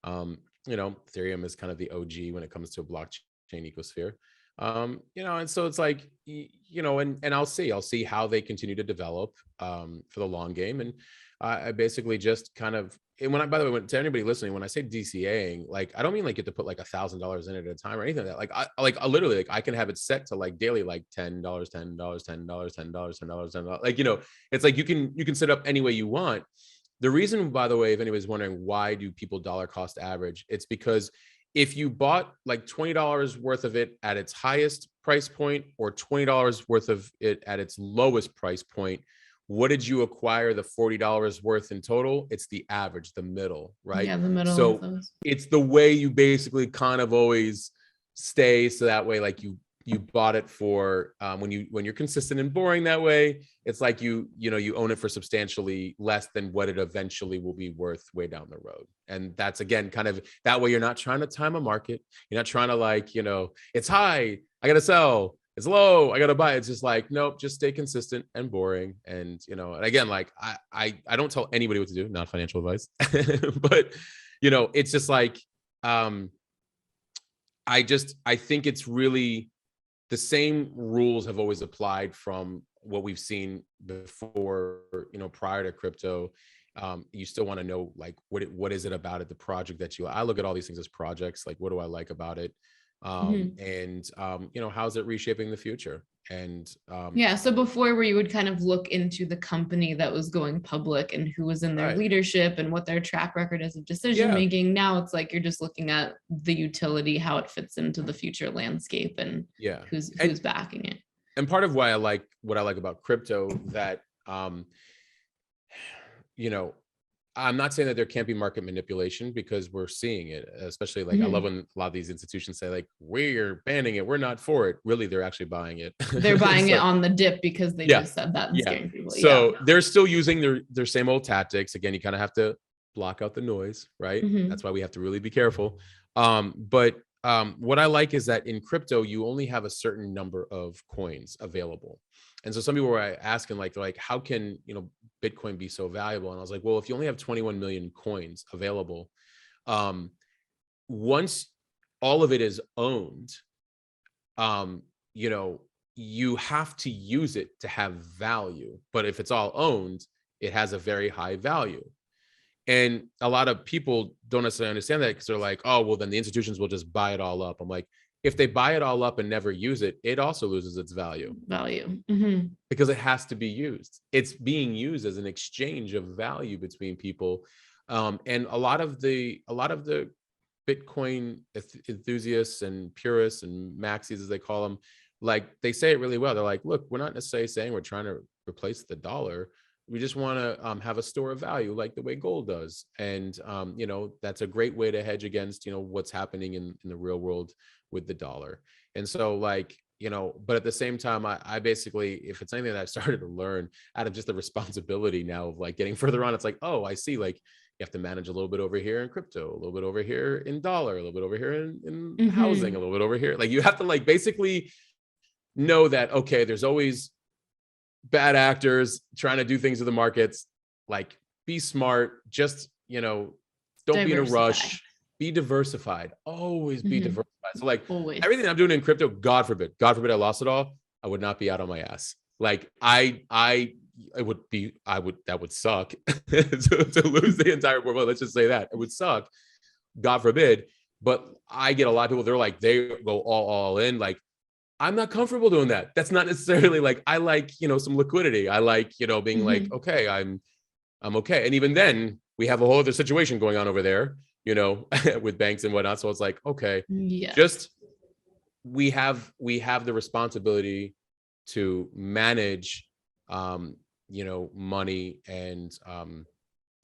B: Ethereum is kind of the OG when it comes to a blockchain ecosphere. And so it's like, and I'll see how they continue to develop for the long game. And I basically just kind of, and by the way, to anybody listening, when I say DCAing, like, I don't mean like you have to put like $1,000 in it at a time or anything like that. Like I literally, like, I can have it set to like daily, like $10, $10, $10, $10. Like, it's like you can set up any way you want. The reason, by the way, if anybody's wondering, why do people dollar cost average? It's because if you bought like $20 worth of it at its highest price point or $20 worth of it at its lowest price point, what did you acquire the $40 worth in total? It's the average, the middle, right?
A: Yeah, the middle.
B: So it's the way you basically kind of always stay. So that way, like, you you bought it for when you're consistent and boring that way, it's like you own it for substantially less than what it eventually will be worth way down the road. And that's, again, kind of that way you're not trying to time a market. You're not trying to, like, it's high, I gotta sell, it's low, I gotta buy. It's just like, nope, just stay consistent and boring. And and again, like, I don't tell anybody what to do, not financial advice. But it's just like, I think it's really the same rules have always applied from what we've seen before, prior to crypto. You still want to know, like, what is it about it, the project that I look at all these things as projects. Like, what do I like about it? And how's it reshaping the future? And
A: yeah, so before, where you would kind of look into the company that was going public and who was in their
B: right.
A: leadership and what their track record is of decision making. Now it's like you're just looking at the utility, how it fits into the future landscape, and who's backing it.
B: And part of what I like about crypto, that I'm not saying that there can't be market manipulation, because we're seeing it, especially, like, I love when a lot of these institutions say, like, we're banning it, we're not for it. Really, they're actually buying it.
A: They're buying it on the dip because they just said that and scaring people.
B: So they're still using their same old tactics. Again, you kind of have to block out the noise, right? That's why we have to really be careful. But what I like is that in crypto, you only have a certain number of coins available. And so some people were asking, like, how can, Bitcoin be so valuable? And I was like, well, if you only have 21 million coins available, once all of it is owned, you have to use it to have value. But if it's all owned, it has a very high value. And a lot of people don't necessarily understand that, because they're like, oh, well, then the institutions will just buy it all up. I'm like, if they buy it all up and never use it, it also loses its value. Because it has to be used. It's being used as an exchange of value between people. And a lot of the Bitcoin enthusiasts and purists and maxis, as they call them, like, they say it really well. They're like, look, we're not necessarily saying we're trying to replace the dollar. We just want to have a store of value, like the way gold does. And, that's a great way to hedge against, what's happening in the real world with the dollar. And so, like, but at the same time, I basically, if it's anything that I've started to learn out of just the responsibility now of, like, getting further on, it's like, oh, I see, like, you have to manage a little bit over here in crypto, a little bit over here in dollar, a little bit over here in housing, a little bit over here. Like, you have to, like, basically know that, okay, there's always bad actors trying to do things with the markets. Like, be smart, just, don't be in a rush, be diversified, always be diversified. So, like, everything I'm doing in crypto, God forbid I lost it all, I would not be out on my ass. Like, that would suck to lose the entire portfolio. Let's just say that it would suck, God forbid. But I get a lot of people, they're like, they go all in. Like, I'm not comfortable doing that. That's not necessarily, like, I like, some liquidity. I like, being like, okay, I'm okay. And even then, we have a whole other situation going on over there, with banks and whatnot. So it's like, okay, just, we have the responsibility to manage, money. And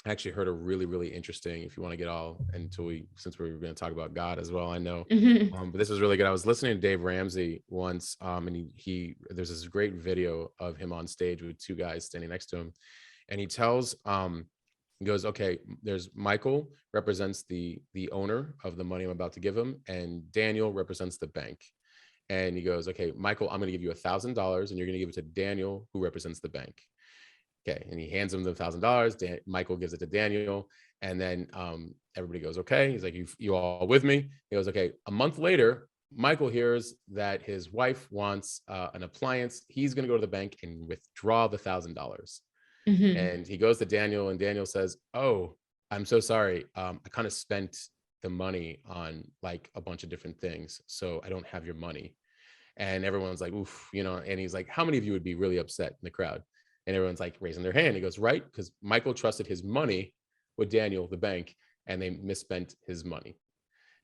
B: I actually heard a really, really interesting, if you want to get all since we were going to talk about God as well, I know, but this was really good. I was listening to Dave Ramsey once, and there's this great video of him on stage with two guys standing next to him. And he tells, he goes, okay, there's Michael represents the owner of the money I'm about to give him, and Daniel represents the bank. And he goes, okay, Michael, I'm going to give you $1,000, and you're going to give it to Daniel, who represents the bank. Okay. And he hands him the $1,000. Michael gives it to Daniel. And then everybody goes, okay. He's like, you all with me? He goes, okay. A month later, Michael hears that his wife wants an appliance. He's going to go to the bank and withdraw the $1,000. And he goes to Daniel, and Daniel says, oh, I'm so sorry. I kind of spent the money on, like, a bunch of different things, so I don't have your money. And everyone's like, oof, and he's like, how many of you would be really upset in the crowd? And everyone's like raising their hand. He goes, right, because Michael trusted his money with Daniel, the bank, and they misspent his money.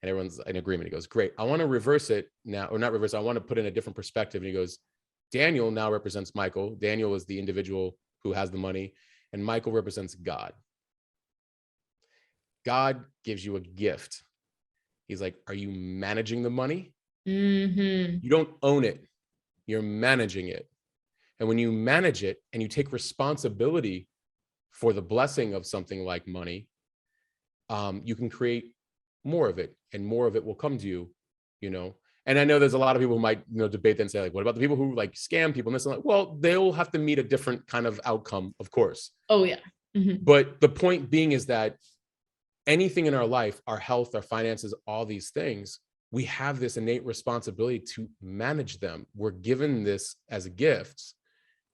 B: And everyone's in agreement. He goes, great. I want to reverse it now, or not reverse it. I want to put in a different perspective. And he goes, Daniel now represents Michael. Daniel is the individual who has the money, and Michael represents God. God gives you a gift. He's like, are you managing the money,
A: Mm-hmm.
B: You don't own it, you're managing it. And when you manage it and you take responsibility for the blessing of something like money, you can create more of it, and more of it will come to you, you know. And I know there's a lot of people who might, you know, debate that and say, like, what about the people who like scam people and this and that? Well, they'll have to meet a different kind of outcome, of course.
A: Oh yeah. Mm-hmm.
B: But the point being is that anything in our life, our health, our finances, all these things, we have this innate responsibility to manage them. We're given this as gifts.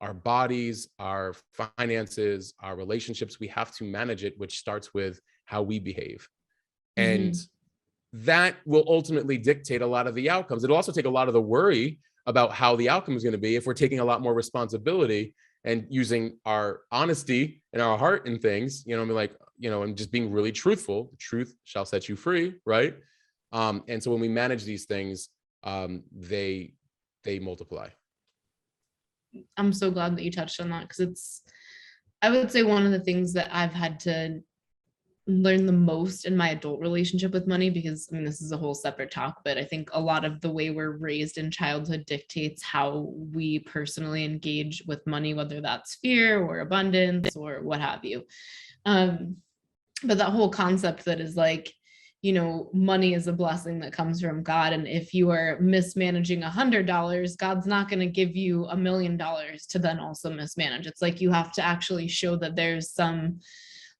B: Our bodies, our finances, our relationships, we have to manage it, which starts with how we behave. And that will ultimately dictate a lot of the outcomes. It'll also take a lot of the worry about how the outcome is going to be if we're taking a lot more responsibility and using our honesty and our heart in things, you know, I mean, like, you know, and just being really truthful. The truth shall set you free, right? And so when we manage these things, they multiply.
A: I'm so glad that you touched on that, because it's, I would say, one of the things that I've had to learn the most in my adult relationship with money, because I mean, this is a whole separate talk, but I think a lot of the way we're raised in childhood dictates how we personally engage with money, whether that's fear or abundance or what have you. But that whole concept that is like, you know, money is a blessing that comes from God. And if you are mismanaging $100, God's not going to give you $1 million to then also mismanage. It's like you have to actually show that there's some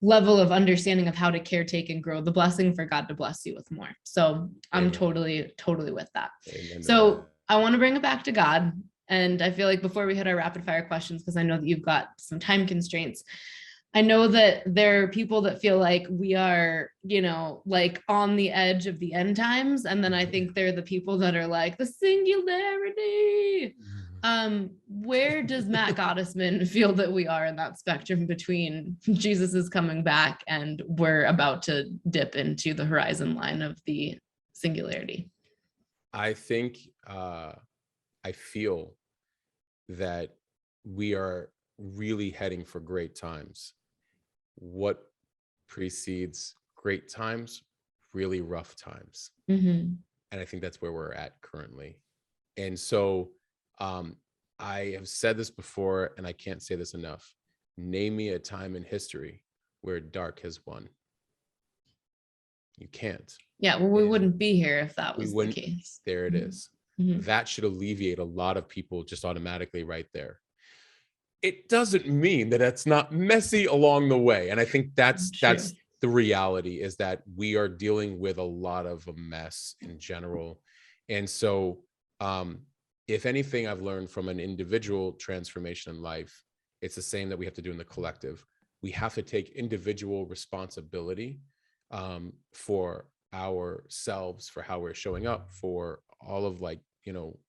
A: level of understanding of how to caretake and grow the blessing for God to bless you with more. So I'm
B: Amen.
A: totally with that.
B: Amen.
A: So I want to bring it back to God. And I feel like before we hit our rapid fire questions, because I know that you've got some time constraints, I know that there are people that feel like we are, you know, like on the edge of the end times. And then I think they're the people that are like the singularity. Where does Matt Gottesman feel that we are in that spectrum between Jesus is coming back and we're about to dip into the horizon line of the singularity?
B: I think, I feel that we are really heading for great times. What precedes great times? Really rough times.
A: Mm-hmm.
B: And I think that's where we're at currently. And so I have said this before, and I can't say this enough. Name me a time in history where dark has won. You can't.
A: Yeah, well, we wouldn't be here if that was the case.
B: There it is.
A: Mm-hmm.
B: That should alleviate a lot of people just automatically right there. It doesn't mean that it's not messy along the way. And I think that's the reality, is that we are dealing with a lot of a mess in general. And so if anything I've learned from an individual transformation in life, it's the same that we have to do in the collective. We have to take individual responsibility for ourselves, for how we're showing up, for all of, like, you know,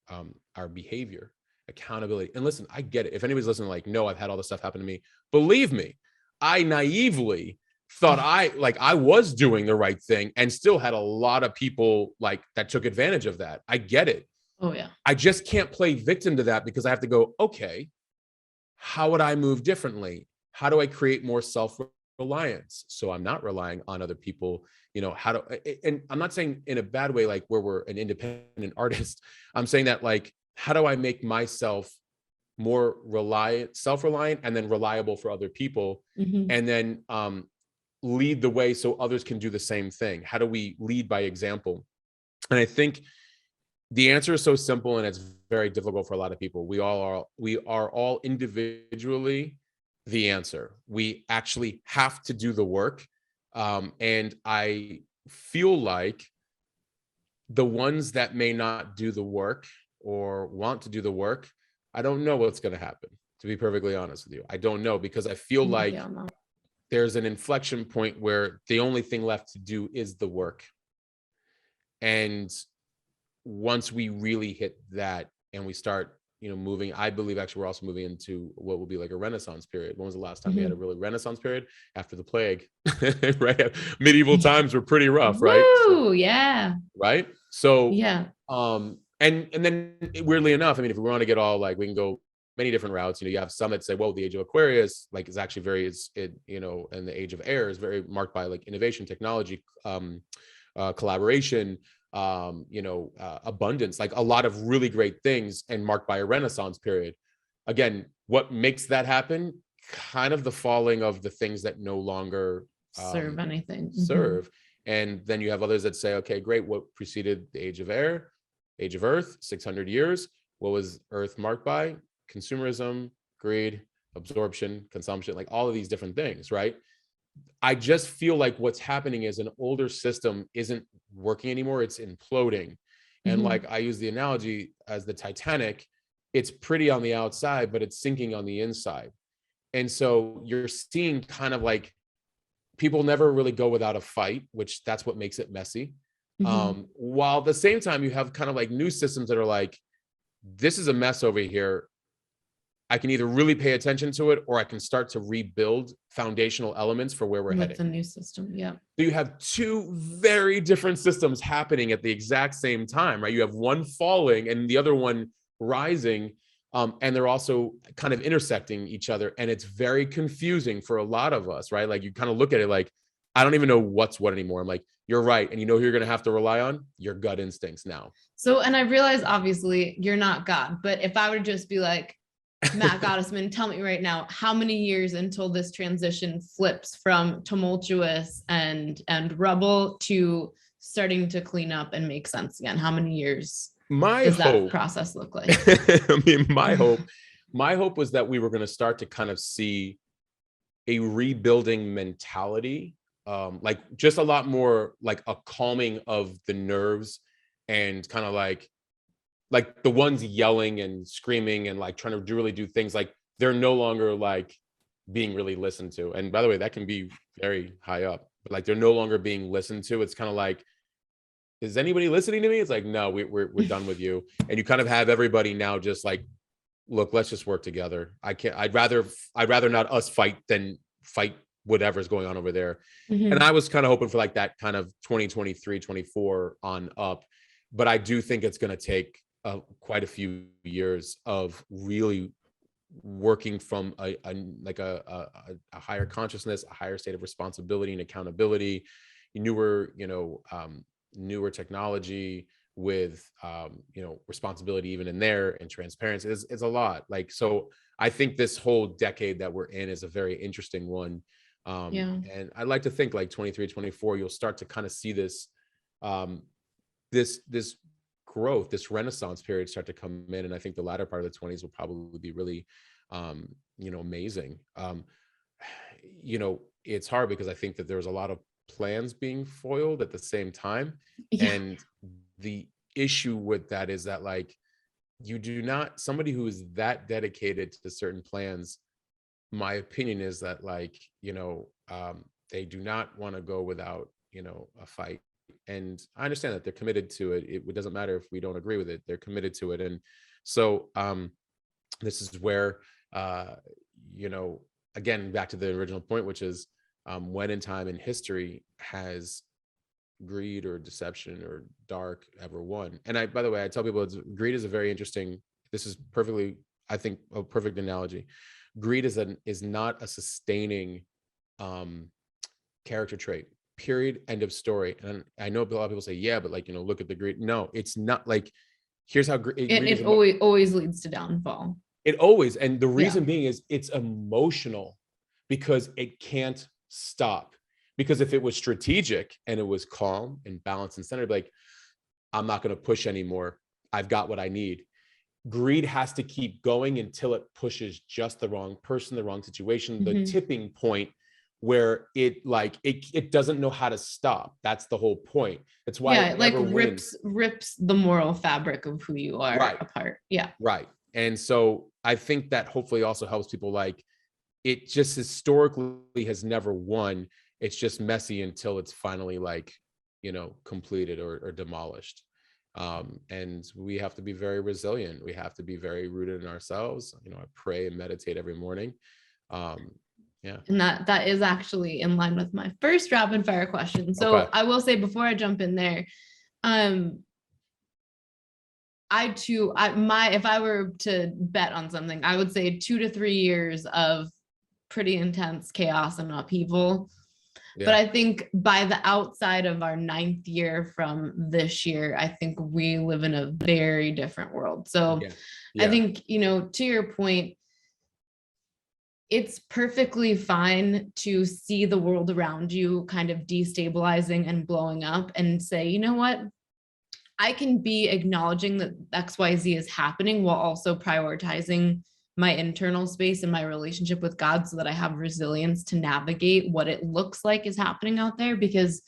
B: our behavior, accountability. And listen, I get it. If anybody's listening, like, no, I've had all this stuff happen to me. Believe me, I naively thought I was doing the right thing, and still had a lot of people like that took advantage of that. I get it.
A: Oh yeah.
B: I just can't play victim to that, because I have to go, okay, how would I move differently? How do I create more self-reliance so I'm not relying on other people? You know, how do, and I'm not saying in a bad way, like where we're an independent artist. I'm saying that, like, how do I make myself more self-reliant, and then reliable for other people, and then lead the way so others can do the same thing? How do we lead by example? And I think the answer is so simple, and it's very difficult for a lot of people. We are all individually the answer. We actually have to do the work. And I feel like the ones that may not do the work or want to do the work, I don't know what's going to happen, to be perfectly honest with you. I don't know, because I feel like there's an inflection point where the only thing left to do is the work. And once we really hit that and we start, you know, moving, I believe actually we're also moving into what will be like a Renaissance period. When was the last time we had a really Renaissance period? After the plague, right? Medieval times were pretty rough, right?
A: So, yeah.
B: Right. So,
A: yeah.
B: And then weirdly enough, I mean, if we want to get all, like, we can go many different routes. You know, you have some that say, well, the age of Aquarius, like, is actually very, you know, and the age of air is very marked by, like, innovation, technology, collaboration, abundance, like a lot of really great things, and marked by a Renaissance period. Again, what makes that happen? Kind of the falling of the things that no longer
A: serve anything.
B: serve. And then you have others that say, okay, great. What preceded the age of air, age of earth, 600 years? What was earth marked by? Consumerism, greed, absorption, consumption, like all of these different things, right? I just feel like what's happening is an older system isn't working anymore. It's imploding. And like I use the analogy as the Titanic, it's pretty on the outside, but it's sinking on the inside. And so you're seeing kind of like people never really go without a fight, which that's what makes it messy. While at the same time, you have kind of like new systems that are like, this is a mess over here. I can either really pay attention to it, or I can start to rebuild foundational elements for where we're heading.
A: With a new system, yeah.
B: So you have two very different systems happening at the exact same time, right? You have one falling and the other one rising, and they're also kind of intersecting each other. And it's very confusing for a lot of us, right? Like you kind of look at it like, I don't even know what's what anymore. I'm like, you're right. And you know who you're going to have to rely on? Your gut instincts now.
A: So, and I realize obviously you're not God, but if I would just be like, Matt Gottesman, tell me right now, how many years until this transition flips from tumultuous and rubble to starting to clean up and make sense again? How many years does that process look like?
B: I mean, my hope was that we were going to start to kind of see a rebuilding mentality, like just a lot more like a calming of the nerves, and kind of like the ones yelling and screaming and like trying to really do things, like they're no longer like being really listened to. And by the way, that can be very high up, but like they're no longer being listened to. It's kind of like, is anybody listening to me? It's like, no, we're done with you. And you kind of have everybody now just like, look, let's just work together. I'd rather not us fight than fight whatever's going on over there. And I was kind of hoping for like that kind of 2023, 24 on up. But I do think it's going to take quite a few years of really working from a higher consciousness, a higher state of responsibility and accountability, newer technology with responsibility even in there, and transparency. It's a lot. Like, so I think this whole decade that we're in is a very interesting one. And I'd like to think like 23, 24, you'll start to kind of see this this growth, this Renaissance period start to come in. And I think the latter part of the 20s will probably be really amazing. It's hard because I think that there's a lot of plans being foiled at the same time. And the issue with that is that like, somebody who is that dedicated to certain plans, my opinion is that like, they do not want to go without, a fight. And I understand that they're committed to it. It doesn't matter if we don't agree with it, they're committed to it. And so this is where, again, back to the original point, which is when in time in history has greed or deception or dark ever won? And by the way, I tell people greed is a very interesting, this is perfectly, I think, a perfect analogy. Greed is not a sustaining character trait. Period. End of story. And I know a lot of people say, yeah, but like, look at the greed. No, it's not. Like, here's how
A: it always leads to downfall.
B: It always. And the reason being is it's emotional, because it can't stop. Because if it was strategic and it was calm and balanced and centered, like, I'm not going to push anymore. I've got what I need. Greed has to keep going until it pushes just the wrong person, the wrong situation, the tipping point where it doesn't know how to stop. That's the whole point. That's why it like
A: rips the moral fabric of who you are apart.
B: Right. And so I think that hopefully also helps people, like, it just historically has never won. It's just messy until it's finally like, completed or demolished. And we have to be very resilient. We have to be very rooted in ourselves. I pray and meditate every morning. And
A: that is actually in line with my first rapid fire question. So I will say, before I jump in there, if I were to bet on something, I would say 2 to 3 years of pretty intense chaos and upheaval. But I think by the outside of our 9th year from this year, I think we live in a very different world. So I think, to your point, it's perfectly fine to see the world around you kind of destabilizing and blowing up and say, you know what? I can be acknowledging that XYZ is happening while also prioritizing my internal space and my relationship with God so that I have resilience to navigate what it looks like is happening out there. Because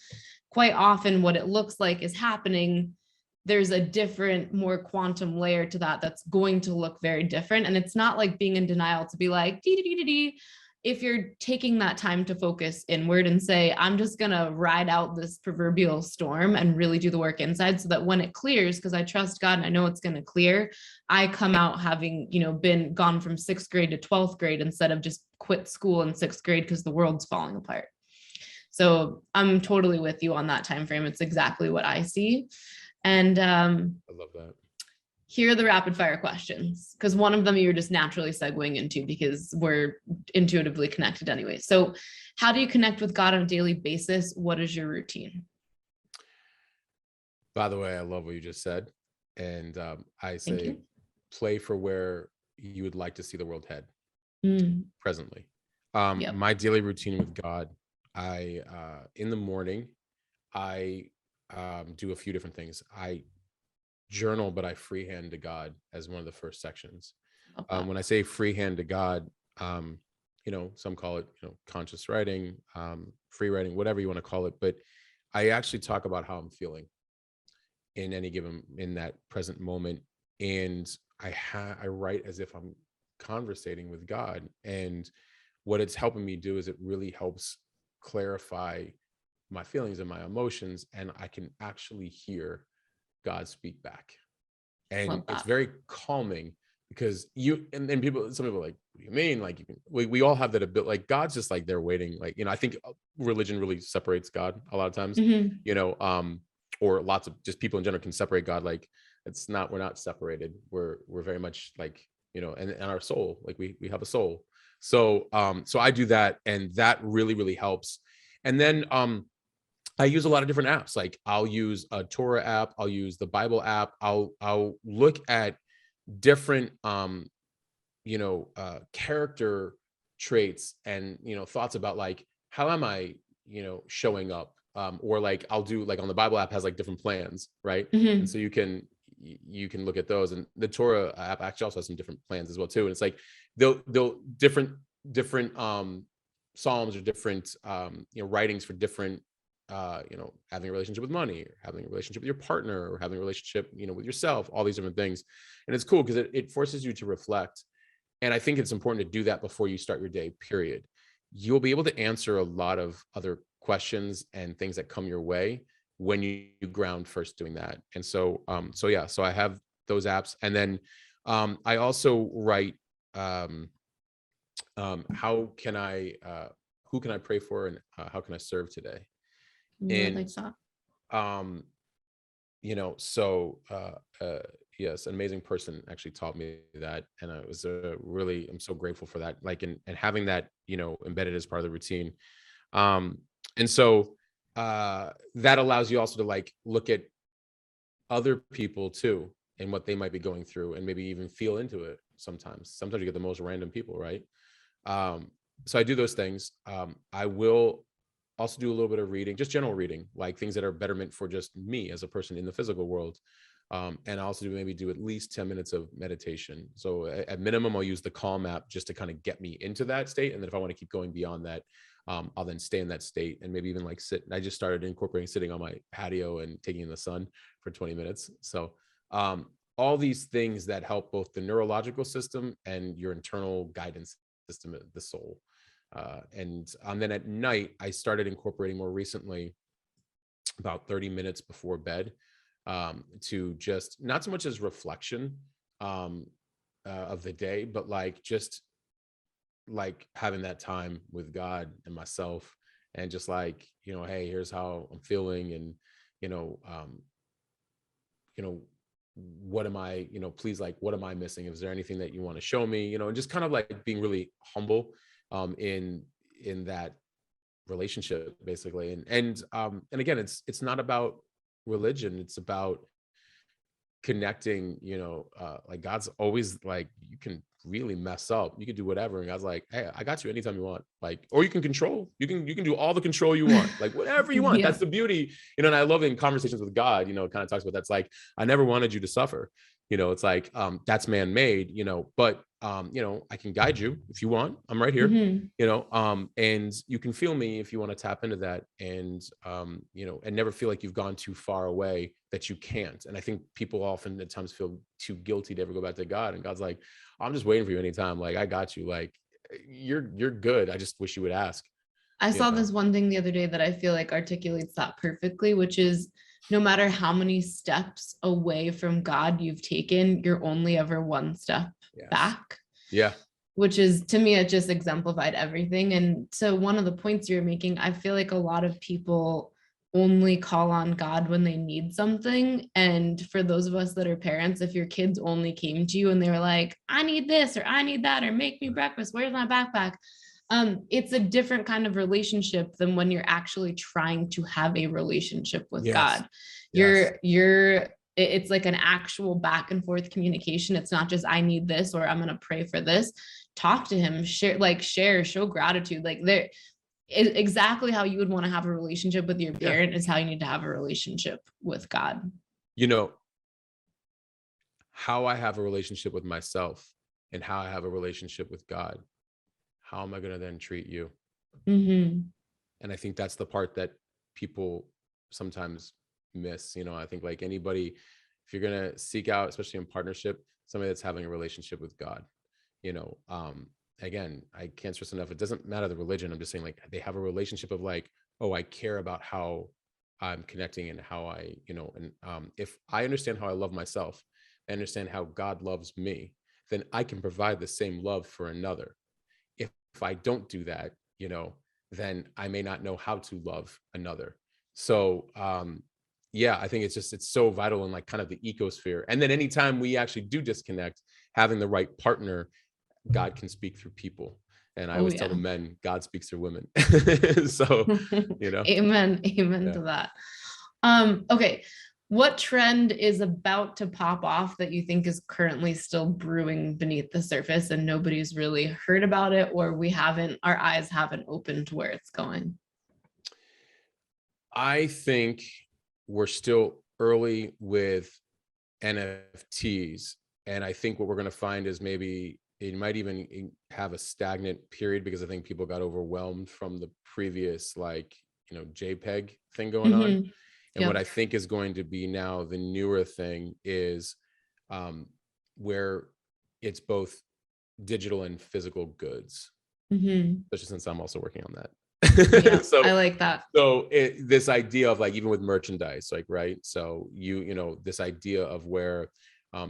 A: quite often what it looks like is happening, there's a different, more quantum layer to that that's going to look very different. And it's not like being in denial to be like, if you're taking that time to focus inward and say, I'm just going to ride out this proverbial storm and really do the work inside so that when it clears, because I trust God and I know it's going to clear, I come out having, been gone from 6th grade to 12th grade instead of just quit school in 6th grade because the world's falling apart. So I'm totally with you on that time frame. It's exactly what I see. And
B: I love that.
A: Here are the rapid fire questions, because one of them you're just naturally segueing into because we're intuitively connected anyway. So how do you connect with God on a daily basis? What is your routine?
B: By the way, I love what you just said. And I say, play for where you would like to see the world head presently. My daily routine with God, in the morning, I do a few different things. I journal, but I freehand to God as one of the first sections. When I say freehand to God, some call it, conscious writing, free writing, whatever you want to call it. But I actually talk about how I'm feeling in any given, in that present moment. And I write as if I'm conversating with God. And what it's helping me do is it really helps clarify my feelings and my emotions. And I can actually hear God speak back. And it's very calming because and some people are like, what do you mean? Like, we all have that ability. Like, God's just like, they're waiting. Like, I think religion really separates God a lot of times, or lots of just people in general can separate God. Like, we're not separated. We're very much like, and our soul, like we have a soul. So I do that, and that really, really helps. And then, I use a lot of different apps. Like, I'll use a Torah app. I'll use the Bible app. I'll look at different, character traits and, thoughts about like, how am I, showing up? Or like, I'll do like on the Bible app has like different plans, right? And so you can look at those, and the Torah app actually also has some different plans as well too. And it's like, they'll different Psalms or different, writings for different, having a relationship with money, or having a relationship with your partner, or having a relationship, with yourself, all these different things. And it's cool because it forces you to reflect. And I think it's important to do that before you start your day, period. You'll be able to answer a lot of other questions and things that come your way when you ground first doing that. And so I have those apps. And then I also write, who can I pray for, and how can I serve today? And yes, an amazing person actually taught me that, and it was I'm so grateful for that, like, and having that embedded as part of the routine. And so that allows you also to like look at other people too and what they might be going through, and maybe even feel into it. Sometimes you get the most random people, right? So I do those things. I will also do a little bit of reading, just general reading, like things that are betterment for just me as a person in the physical world. And I also maybe do at least 10 minutes of meditation. So at minimum, I'll use the Calm app just to kind of get me into that state. And then if I want to keep going beyond that, I'll then stay in that state and maybe even like sit. I just started incorporating sitting on my patio and taking in the sun for 20 minutes. So all these things that help both the neurological system and your internal guidance system, the soul. And then at night, I started incorporating more recently about 30 minutes before bed, to just not so much as reflection of the day, but like just like having that time with God and myself, and just like, hey, here's how I'm feeling, and what am I, please, like, what am I missing? Is there anything that you want to show me? And just kind of like being really humble in that relationship, basically. And again, it's not about religion. It's about connecting, like God's always like, you can really mess up, you can do whatever, and God's like, hey, I got you anytime you want. Like, or you can do all the control you want, like whatever you want.
A: Yeah.
B: That's the beauty, and I love in conversations with God, it kind of talks about, that's like, I never wanted you to suffer. It's like, that's man-made, but I can guide you if you want. I'm right here.
A: Mhm.
B: And you can feel me if you want to tap into that, and and never feel like you've gone too far away that you can't. And I think people often at times feel too guilty to ever go back to God, and God's like, I'm just waiting for you anytime. Like, I got you. Like, you're good. I just wish you would ask.
A: I saw this one thing the other day that I feel like articulates that perfectly, which is, no matter how many steps away from God you've taken, you're only ever one step back.
B: Yeah.
A: Which is, to me, it just exemplified everything. And so one of the points you're making, I feel like a lot of people only call on God when they need something. And for those of us that are parents, if your kids only came to you and they were like, I need this, or I need that, or make me breakfast, where's my backpack? It's a different kind of relationship than when you're actually trying to have a relationship with God. It's like an actual back and forth communication. It's not just, I need this, or I'm going to pray for this. Talk to him, show gratitude. Like, there, exactly how you would want to have a relationship with your parent is how you need to have a relationship with God.
B: How I have a relationship with myself and how I have a relationship with God, how am I going to then treat you?
A: Mm-hmm.
B: And I think that's the part that people sometimes miss. I think, like anybody, if you're going to seek out, especially in partnership, somebody that's having a relationship with God, again, I can't stress enough, it doesn't matter the religion. I'm just saying, like, they have a relationship of like, oh, I care about how I'm connecting and how I, if I understand how I love myself, I understand how God loves me, then I can provide the same love for another. If I don't do that, then I may not know how to love another. So, I think it's so vital in like kind of the ecosphere. And then anytime we actually do disconnect, having the right partner, God can speak through people. And I always tell the men, God speaks through women. So,
A: Amen to that. Okay. What trend is about to pop off that you think is currently still brewing beneath the surface and nobody's really heard about it, or our eyes haven't opened to where it's going?
B: I think we're still early with NFTs. And I think what we're going to find is maybe it might even have a stagnant period, because I think people got overwhelmed from the previous, like, JPEG thing going on. And what I think is going to be now the newer thing is where it's both digital and physical goods, especially since I'm also working on that. So
A: I like that.
B: So this idea of like, even with merchandise, like, right. So this idea of where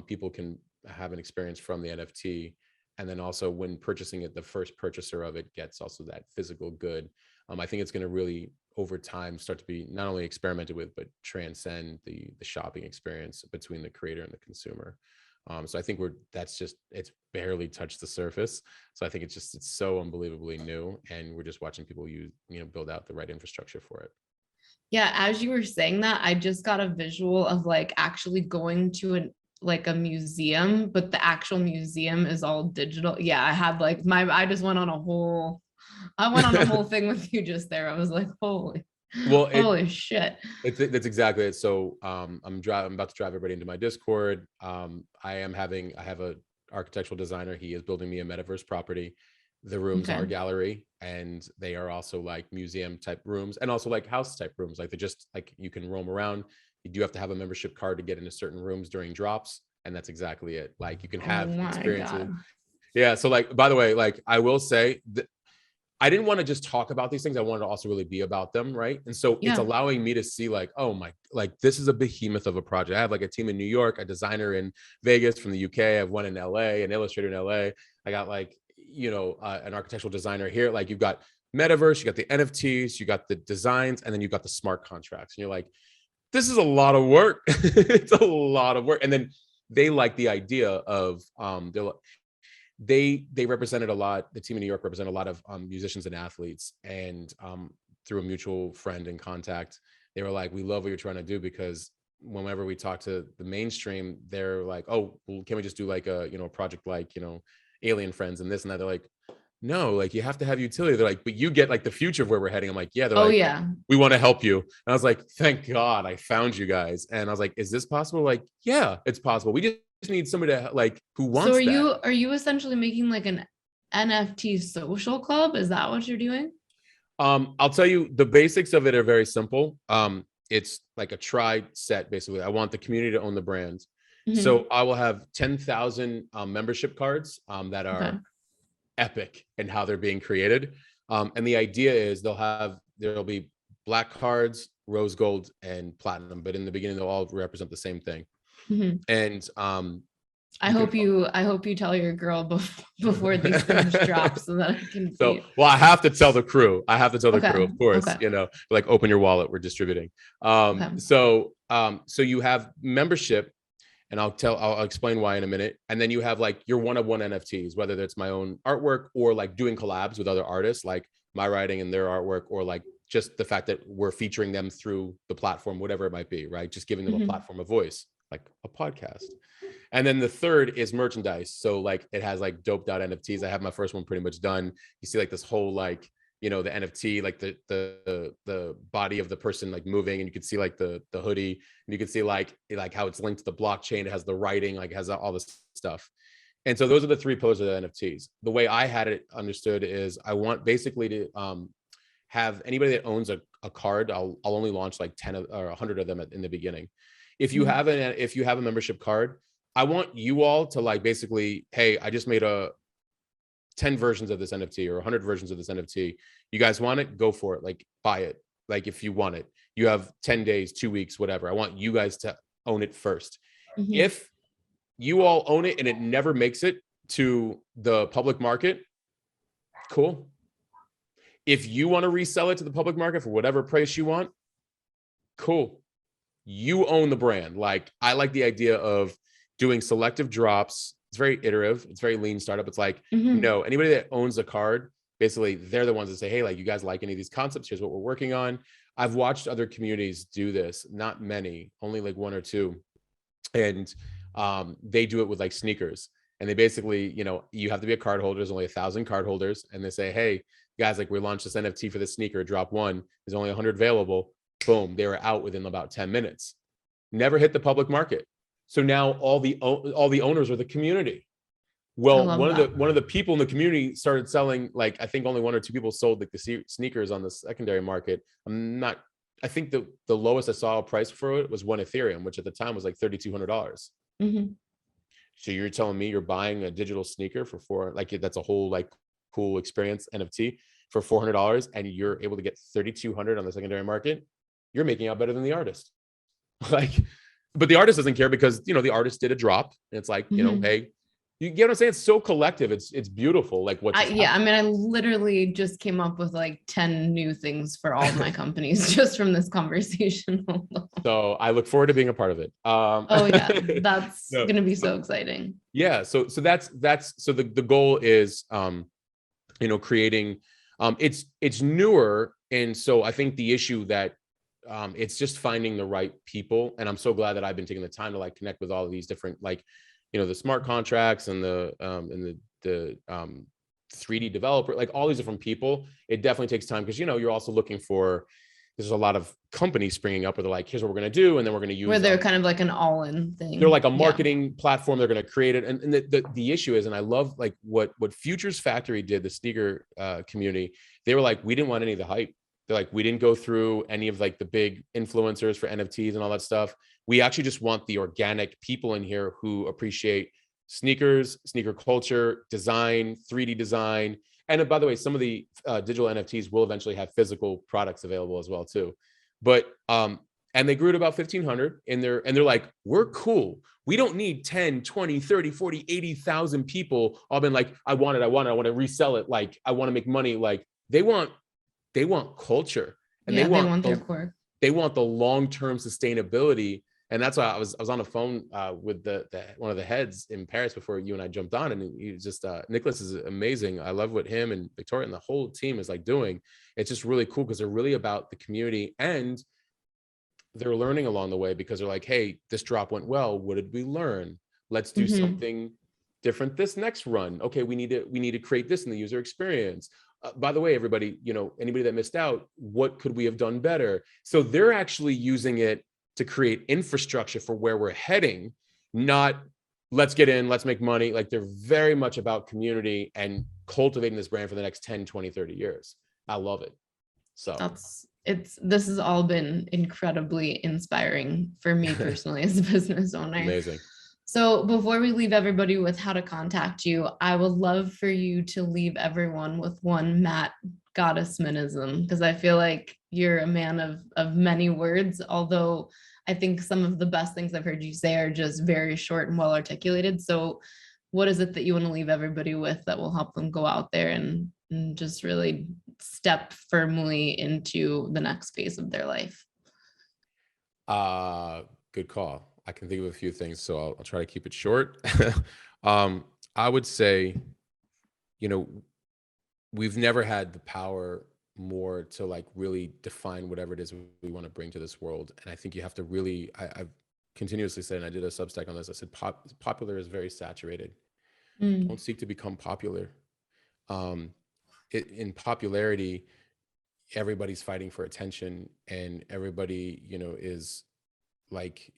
B: people can have an experience from the NFT. And then also when purchasing it, the first purchaser of it gets also that physical good. I think it's going to really, over time, start to be not only experimented with, but transcend the shopping experience between the creator and the consumer. So I think it's barely touched the surface. So I think it's so unbelievably new, and we're just watching people build out the right infrastructure for it.
A: Yeah, as you were saying that, I just got a visual of like actually going to a museum, but the actual museum is all digital. Yeah, I had like I just went on a whole thing with you just there. I was like, holy shit.
B: That's exactly it. So I'm about to drive everybody into my Discord. I have a architectural designer. He is building me a metaverse property. The rooms are gallery, and they are also like museum type rooms, and also like house type rooms. Like, they're just like, you can roam around. You do have to have a membership card to get into certain rooms during drops, and that's exactly it. Like, you can have experiences. God. Yeah. So, like, by the way, like, I will say that I didn't want to just talk about these things. I wanted to also really be about them. Right. And so it's allowing me to see like, oh my, like, this is a behemoth of a project. I have like a team in New York, a designer in Vegas from the UK. I have one in LA, an illustrator in LA. I got like, an architectural designer here. Like, you've got metaverse, you got the NFTs, you got the designs, and then you've got the smart contracts. And you're like, this is a lot of work. It's a lot of work. And then they like the idea of, they represented a lot. The team in New York represented a lot of musicians and athletes, and through a mutual friend and contact. They were like, we love what you're trying to do, because whenever we talk to the mainstream, they're like, oh, well, can we just do like a, you know, project like, you know, Alien Friends and this and that? They're like, no, like you have to have utility. They're like, but you get like the future of where we're heading. I'm like, yeah. They're
A: Oh
B: like,
A: yeah.
B: we want to help you. And I was like, thank God I found you guys. And I was like, is this possible? Like, yeah, it's possible. We just need somebody to like who wants
A: So
B: that.
A: are you essentially making like an NFT social club? Is that what you're doing?
B: I'll tell you, the basics of it are very simple. It's like a tried set, basically. I want the community to own the brand. So I will have 10,000 membership cards that are
A: Okay.
B: epic in how they're being created. And the idea is there'll be black cards, rose gold, and platinum, but in the beginning they'll all represent the same thing. And
A: I hope you tell your girl before these things drop so that I can
B: so
A: see.
B: well, I have to tell the crew. Of course,
A: Okay.
B: you know, like open your wallet, we're distributing.
A: Okay.
B: So you have membership, and I'll explain why in a minute. And then you have like your one-of-one NFTs, whether that's my own artwork or like doing collabs with other artists, like my writing and their artwork, or like just the fact that we're featuring them through the platform, whatever it might be, right? Just giving them a platform, a voice, like a podcast. And then the third is merchandise. So like it has like doped out NFTs. I have my first one pretty much done. You see like this whole like, you know, the NFT, like the body of the person like moving, and you can see like the hoodie, and you can see like how it's linked to the blockchain. It has the writing, like it has all this stuff. And so those are the three pillars of the NFTs. The way I had it understood is I want basically to have anybody that owns a card. I'll only launch like 10 or 100 of them in the beginning. If you have a membership card, I want you all to like basically, hey, I just made 10 versions of this NFT or 100 versions of this NFT. You guys want it? Go for it. Like buy it. Like if you want it, you have 10 days, 2 weeks, whatever. I want you guys to own it first. If you all own it and it never makes it to the public market, cool. If you want to resell it to the public market for whatever price you want, cool. You own the brand. Like I like the idea of doing selective drops. It's very iterative. It's very lean startup. It's like, no, anybody that owns a card, basically they're the ones that say, hey, like you guys like any of these concepts? Here's what we're working on. I've watched other communities do this, not many, only like one or two. And they do it with like sneakers. And they basically, you know, you have to be a card holder. There's only 1,000 card holders. And they say, hey, guys, like we launched this NFT for this sneaker, drop one. There's only 100 available. Boom, they were out within about 10 minutes. Never hit the public market. So now all the owners are the community. Well, one of the people in the community started selling, like I think only 1 or 2 people sold like the sneakers on the secondary market. I think the lowest I saw a price for it was 1 Ethereum, which at the time was like $3,200. So you're telling me you're buying a digital sneaker for like that's a whole like cool experience NFT for $400, and you're able to get 3,200 on the secondary market? You're making out better than the artist. Like, but the artist doesn't care because, you know, the artist did a drop, and it's like, you know, hey, you get what I'm saying? It's so collective. It's beautiful. Like what?
A: I mean, I literally just came up with like 10 new things for all my companies just from this conversation.
B: So I look forward to being a part of it.
A: Oh yeah, that's going to be so exciting.
B: Yeah. So that's so the goal is, you know, creating, it's newer. And so I think the issue that, it's just finding the right people. And I'm so glad that I've been taking the time to like connect with all of these different, like, you know, the smart contracts and the 3D developer, like all these different people. It definitely takes time because, you know, you're also looking for, there's a lot of companies springing up where they're like, here's what we're going to do. And then we're going to use,
A: where they're kind of like an all-in thing.
B: They're like a marketing platform. They're going to create it. And the issue is, and I love like what Futures Factory did, the sneaker community, they were like, we didn't want any of the hype. They're like, we didn't go through any of like the big influencers for NFTs and all that stuff. We actually just want the organic people in here who appreciate sneakers, sneaker culture, design, 3D design. And by the way, some of the digital NFTs will eventually have physical products available as well too. But and they grew to about 1,500 and they're like, we're cool. We don't need 10, 20, 30, 40, 80,000 people all been like, I want to resell it. Like, I want to make money. Like they want culture, and they want
A: their core.
B: They want the long-term sustainability. And that's why I was on the phone with the one of the heads in Paris before you and I jumped on, and he just Nicholas is amazing. I love what him and Victoria and the whole team is like doing. It's just really cool because they're really about the community, and they're learning along the way, because they're like, hey, this drop went well. What did we learn? Let's do something different this next run. Okay, we need to create this in the user experience. By the way, everybody, anybody that missed out, what could we have done better? So they're actually using it to create infrastructure for where we're heading, not let's get in, let's make money. Like, they're very much about community and cultivating this brand for the next 10, 20, 30 years. I love it. So
A: this has all been incredibly inspiring for me personally as a business owner.
B: Amazing.
A: So before we leave everybody with how to contact you, I would love for you to leave everyone with one Matt Gottesmanism, because I feel like you're a man of many words, although I think some of the best things I've heard you say are just very short and well articulated. So what is it that you want to leave everybody with that will help them go out there and just really step firmly into the next phase of their life?
B: Good call. I can think of a few things, so I'll try to keep it short. I would say, we've never had the power more to like really define whatever it is we want to bring to this world. And I think you have to really, I've continuously said, and I did a Substack on this, I said, popular is very saturated. Don't seek to become popular. In popularity, everybody's fighting for attention, and everybody, is like,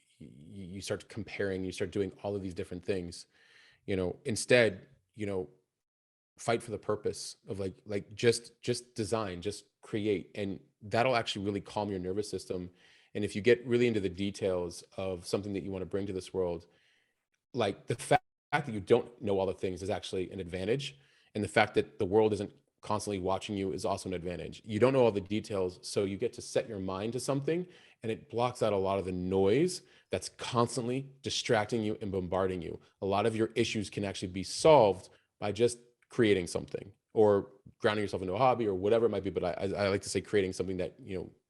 B: you start comparing, you start doing all of these different things, instead, fight for the purpose of like just design, just create, and that'll actually really calm your nervous system. And if you get really into the details of something that you want to bring to this world, like the fact that you don't know all the things is actually an advantage, and the fact that the world isn't constantly watching you is also an advantage. You don't know all the details, so you get to set your mind to something, and it blocks out a lot of the noise that's constantly distracting you and bombarding you. A lot of your issues can actually be solved by just creating something, or grounding yourself into a hobby, or whatever it might be. But I like to say creating something that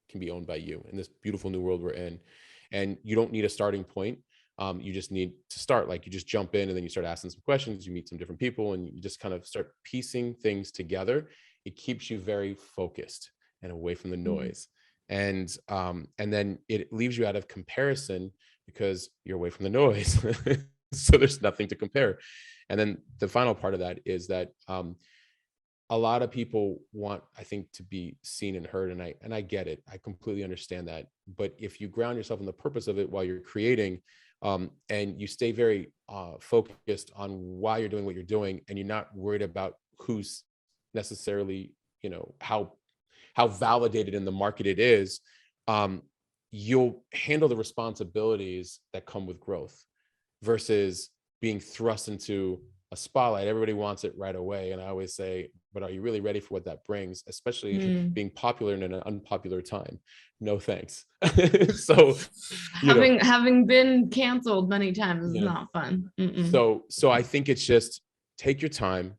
B: can be owned by you in this beautiful new world we're in. And you don't need a starting point. You just need to start. Like, you just jump in, and then you start asking some questions, you meet some different people, and you just kind of start piecing things together. It keeps you very focused and away from the noise. And then it leaves you out of comparison, because you're away from the noise. So there's nothing to compare. And then the final part of that is that a lot of people want, I think, to be seen and heard, and I get it. I completely understand that. But if you ground yourself in the purpose of it while you're creating, and you stay very focused on why you're doing what you're doing, and you're not worried about who's necessarily, how validated in the market it is, you'll handle the responsibilities that come with growth, versus being thrust into a spotlight. Everybody wants it right away. And I always say, but are you really ready for what that brings? Especially being popular in an unpopular time. No thanks. So
A: having been canceled many times is not fun.
B: So I think it's just take your time,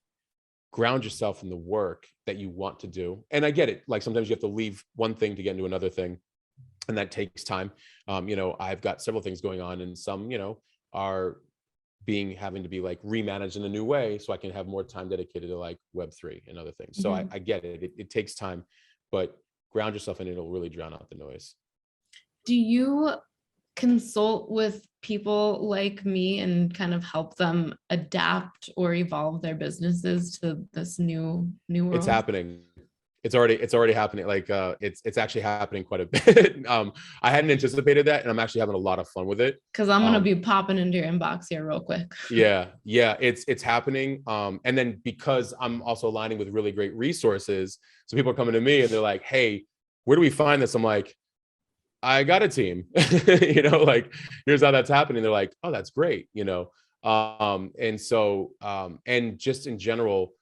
B: ground yourself in the work that you want to do. And I get it. Like, sometimes you have to leave one thing to get into another thing, and that takes time. I've got several things going on, and some, are having to be like remanaged in a new way, so I can have more time dedicated to like Web3 and other things. So I get it. It takes time, but ground yourself, and it'll really drown out the noise.
A: Do you consult with people like me and kind of help them adapt or evolve their businesses to this new world?
B: It's happening. It's already happening. Like, it's actually happening quite a bit. I hadn't anticipated that, and I'm actually having a lot of fun with it.
A: Because I'm gonna be popping into your inbox here real quick.
B: Yeah, it's happening. And then because I'm also aligning with really great resources, so people are coming to me and they're like, "Hey, where do we find this?" I'm like, "I got a team." Like, here's how that's happening. They're like, "Oh, that's great." And so, and just in general,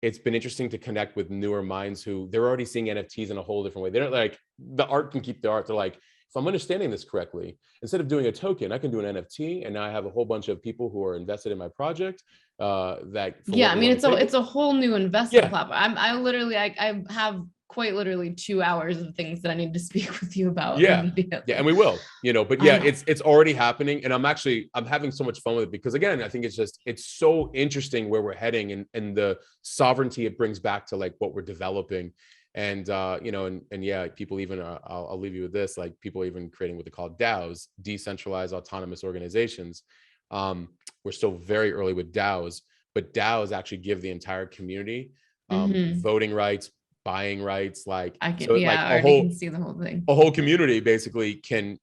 B: it's been interesting to connect with newer minds who they're already seeing NFTs in a whole different way. They're not like, the art can keep the art. They're like, if I'm understanding this correctly, instead of doing a token, I can do an NFT. And now I have a whole bunch of people who are invested in my project. It's a whole new investment platform.
A: I have quite literally 2 hours of things that I need to speak with you about.
B: Yeah.
A: Immediately.
B: Yeah. And we will, but yeah, it's already happening. And I'm having so much fun with it because again, I think it's so interesting where we're heading and the sovereignty it brings back to like what we're developing. And, and yeah, people even, I'll leave you with this, like people even creating what they call DAOs, decentralized autonomous organizations. We're still very early with DAOs, but DAOs actually give the entire community voting rights, buying rights, like
A: I can,
B: so
A: yeah,
B: like
A: I already can see the whole thing.
B: A whole community basically can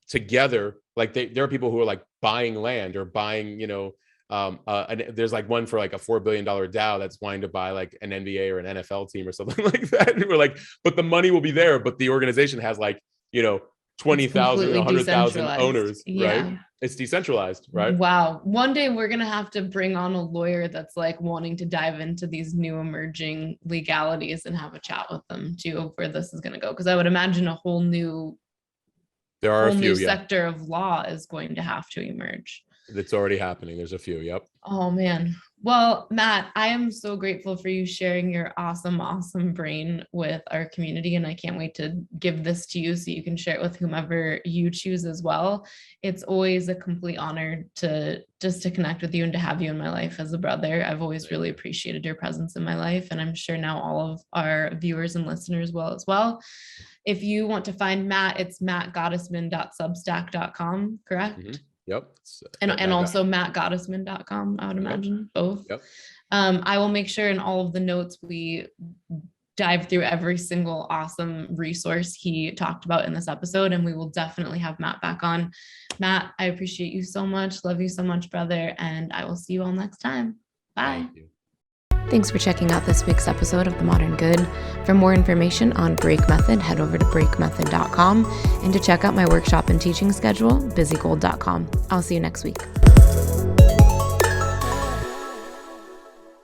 B: together, like there are people who are like buying land or buying, and there's like one for like a $4 billion DAO that's wanting to buy like an NBA or an NFL team or something like that. And we're like, but the money will be there, but the organization has like, 20,000, 100,000 owners, right? It's decentralized, right?
A: Wow. One day we're going to have to bring on a lawyer that's like wanting to dive into these new emerging legalities and have a chat with them too of where this is going to go. Because I would imagine a whole new sector of law is going to have to emerge.
B: It's already happening. There's a few. Yep.
A: Oh man. Well, Matt, I am so grateful for you sharing your awesome brain with our community. And I can't wait to give this to you so you can share it with whomever you choose as well. It's always a complete honor to connect with you and to have you in my life as a brother. I've always really appreciated your presence in my life. And I'm sure now all of our viewers and listeners will as well. If you want to find Matt, it's mattgottesman.substack.com, correct? Mm-hmm.
B: Yep.
A: And also mattgottesman.com, I would imagine. Yep. Both.
B: Yep.
A: I will make sure in all of the notes we dive through every single awesome resource he talked about in this episode, and we will definitely have Matt back on. Matt, I appreciate you so much. Love you so much, brother. And I will see you all next time. Bye.
B: Thank you.
A: Thanks for checking out this week's episode of The Modern Good. For more information on Break Method, head over to breakmethod.com, and to check out my workshop and teaching schedule, busygold.com. I'll see you next week.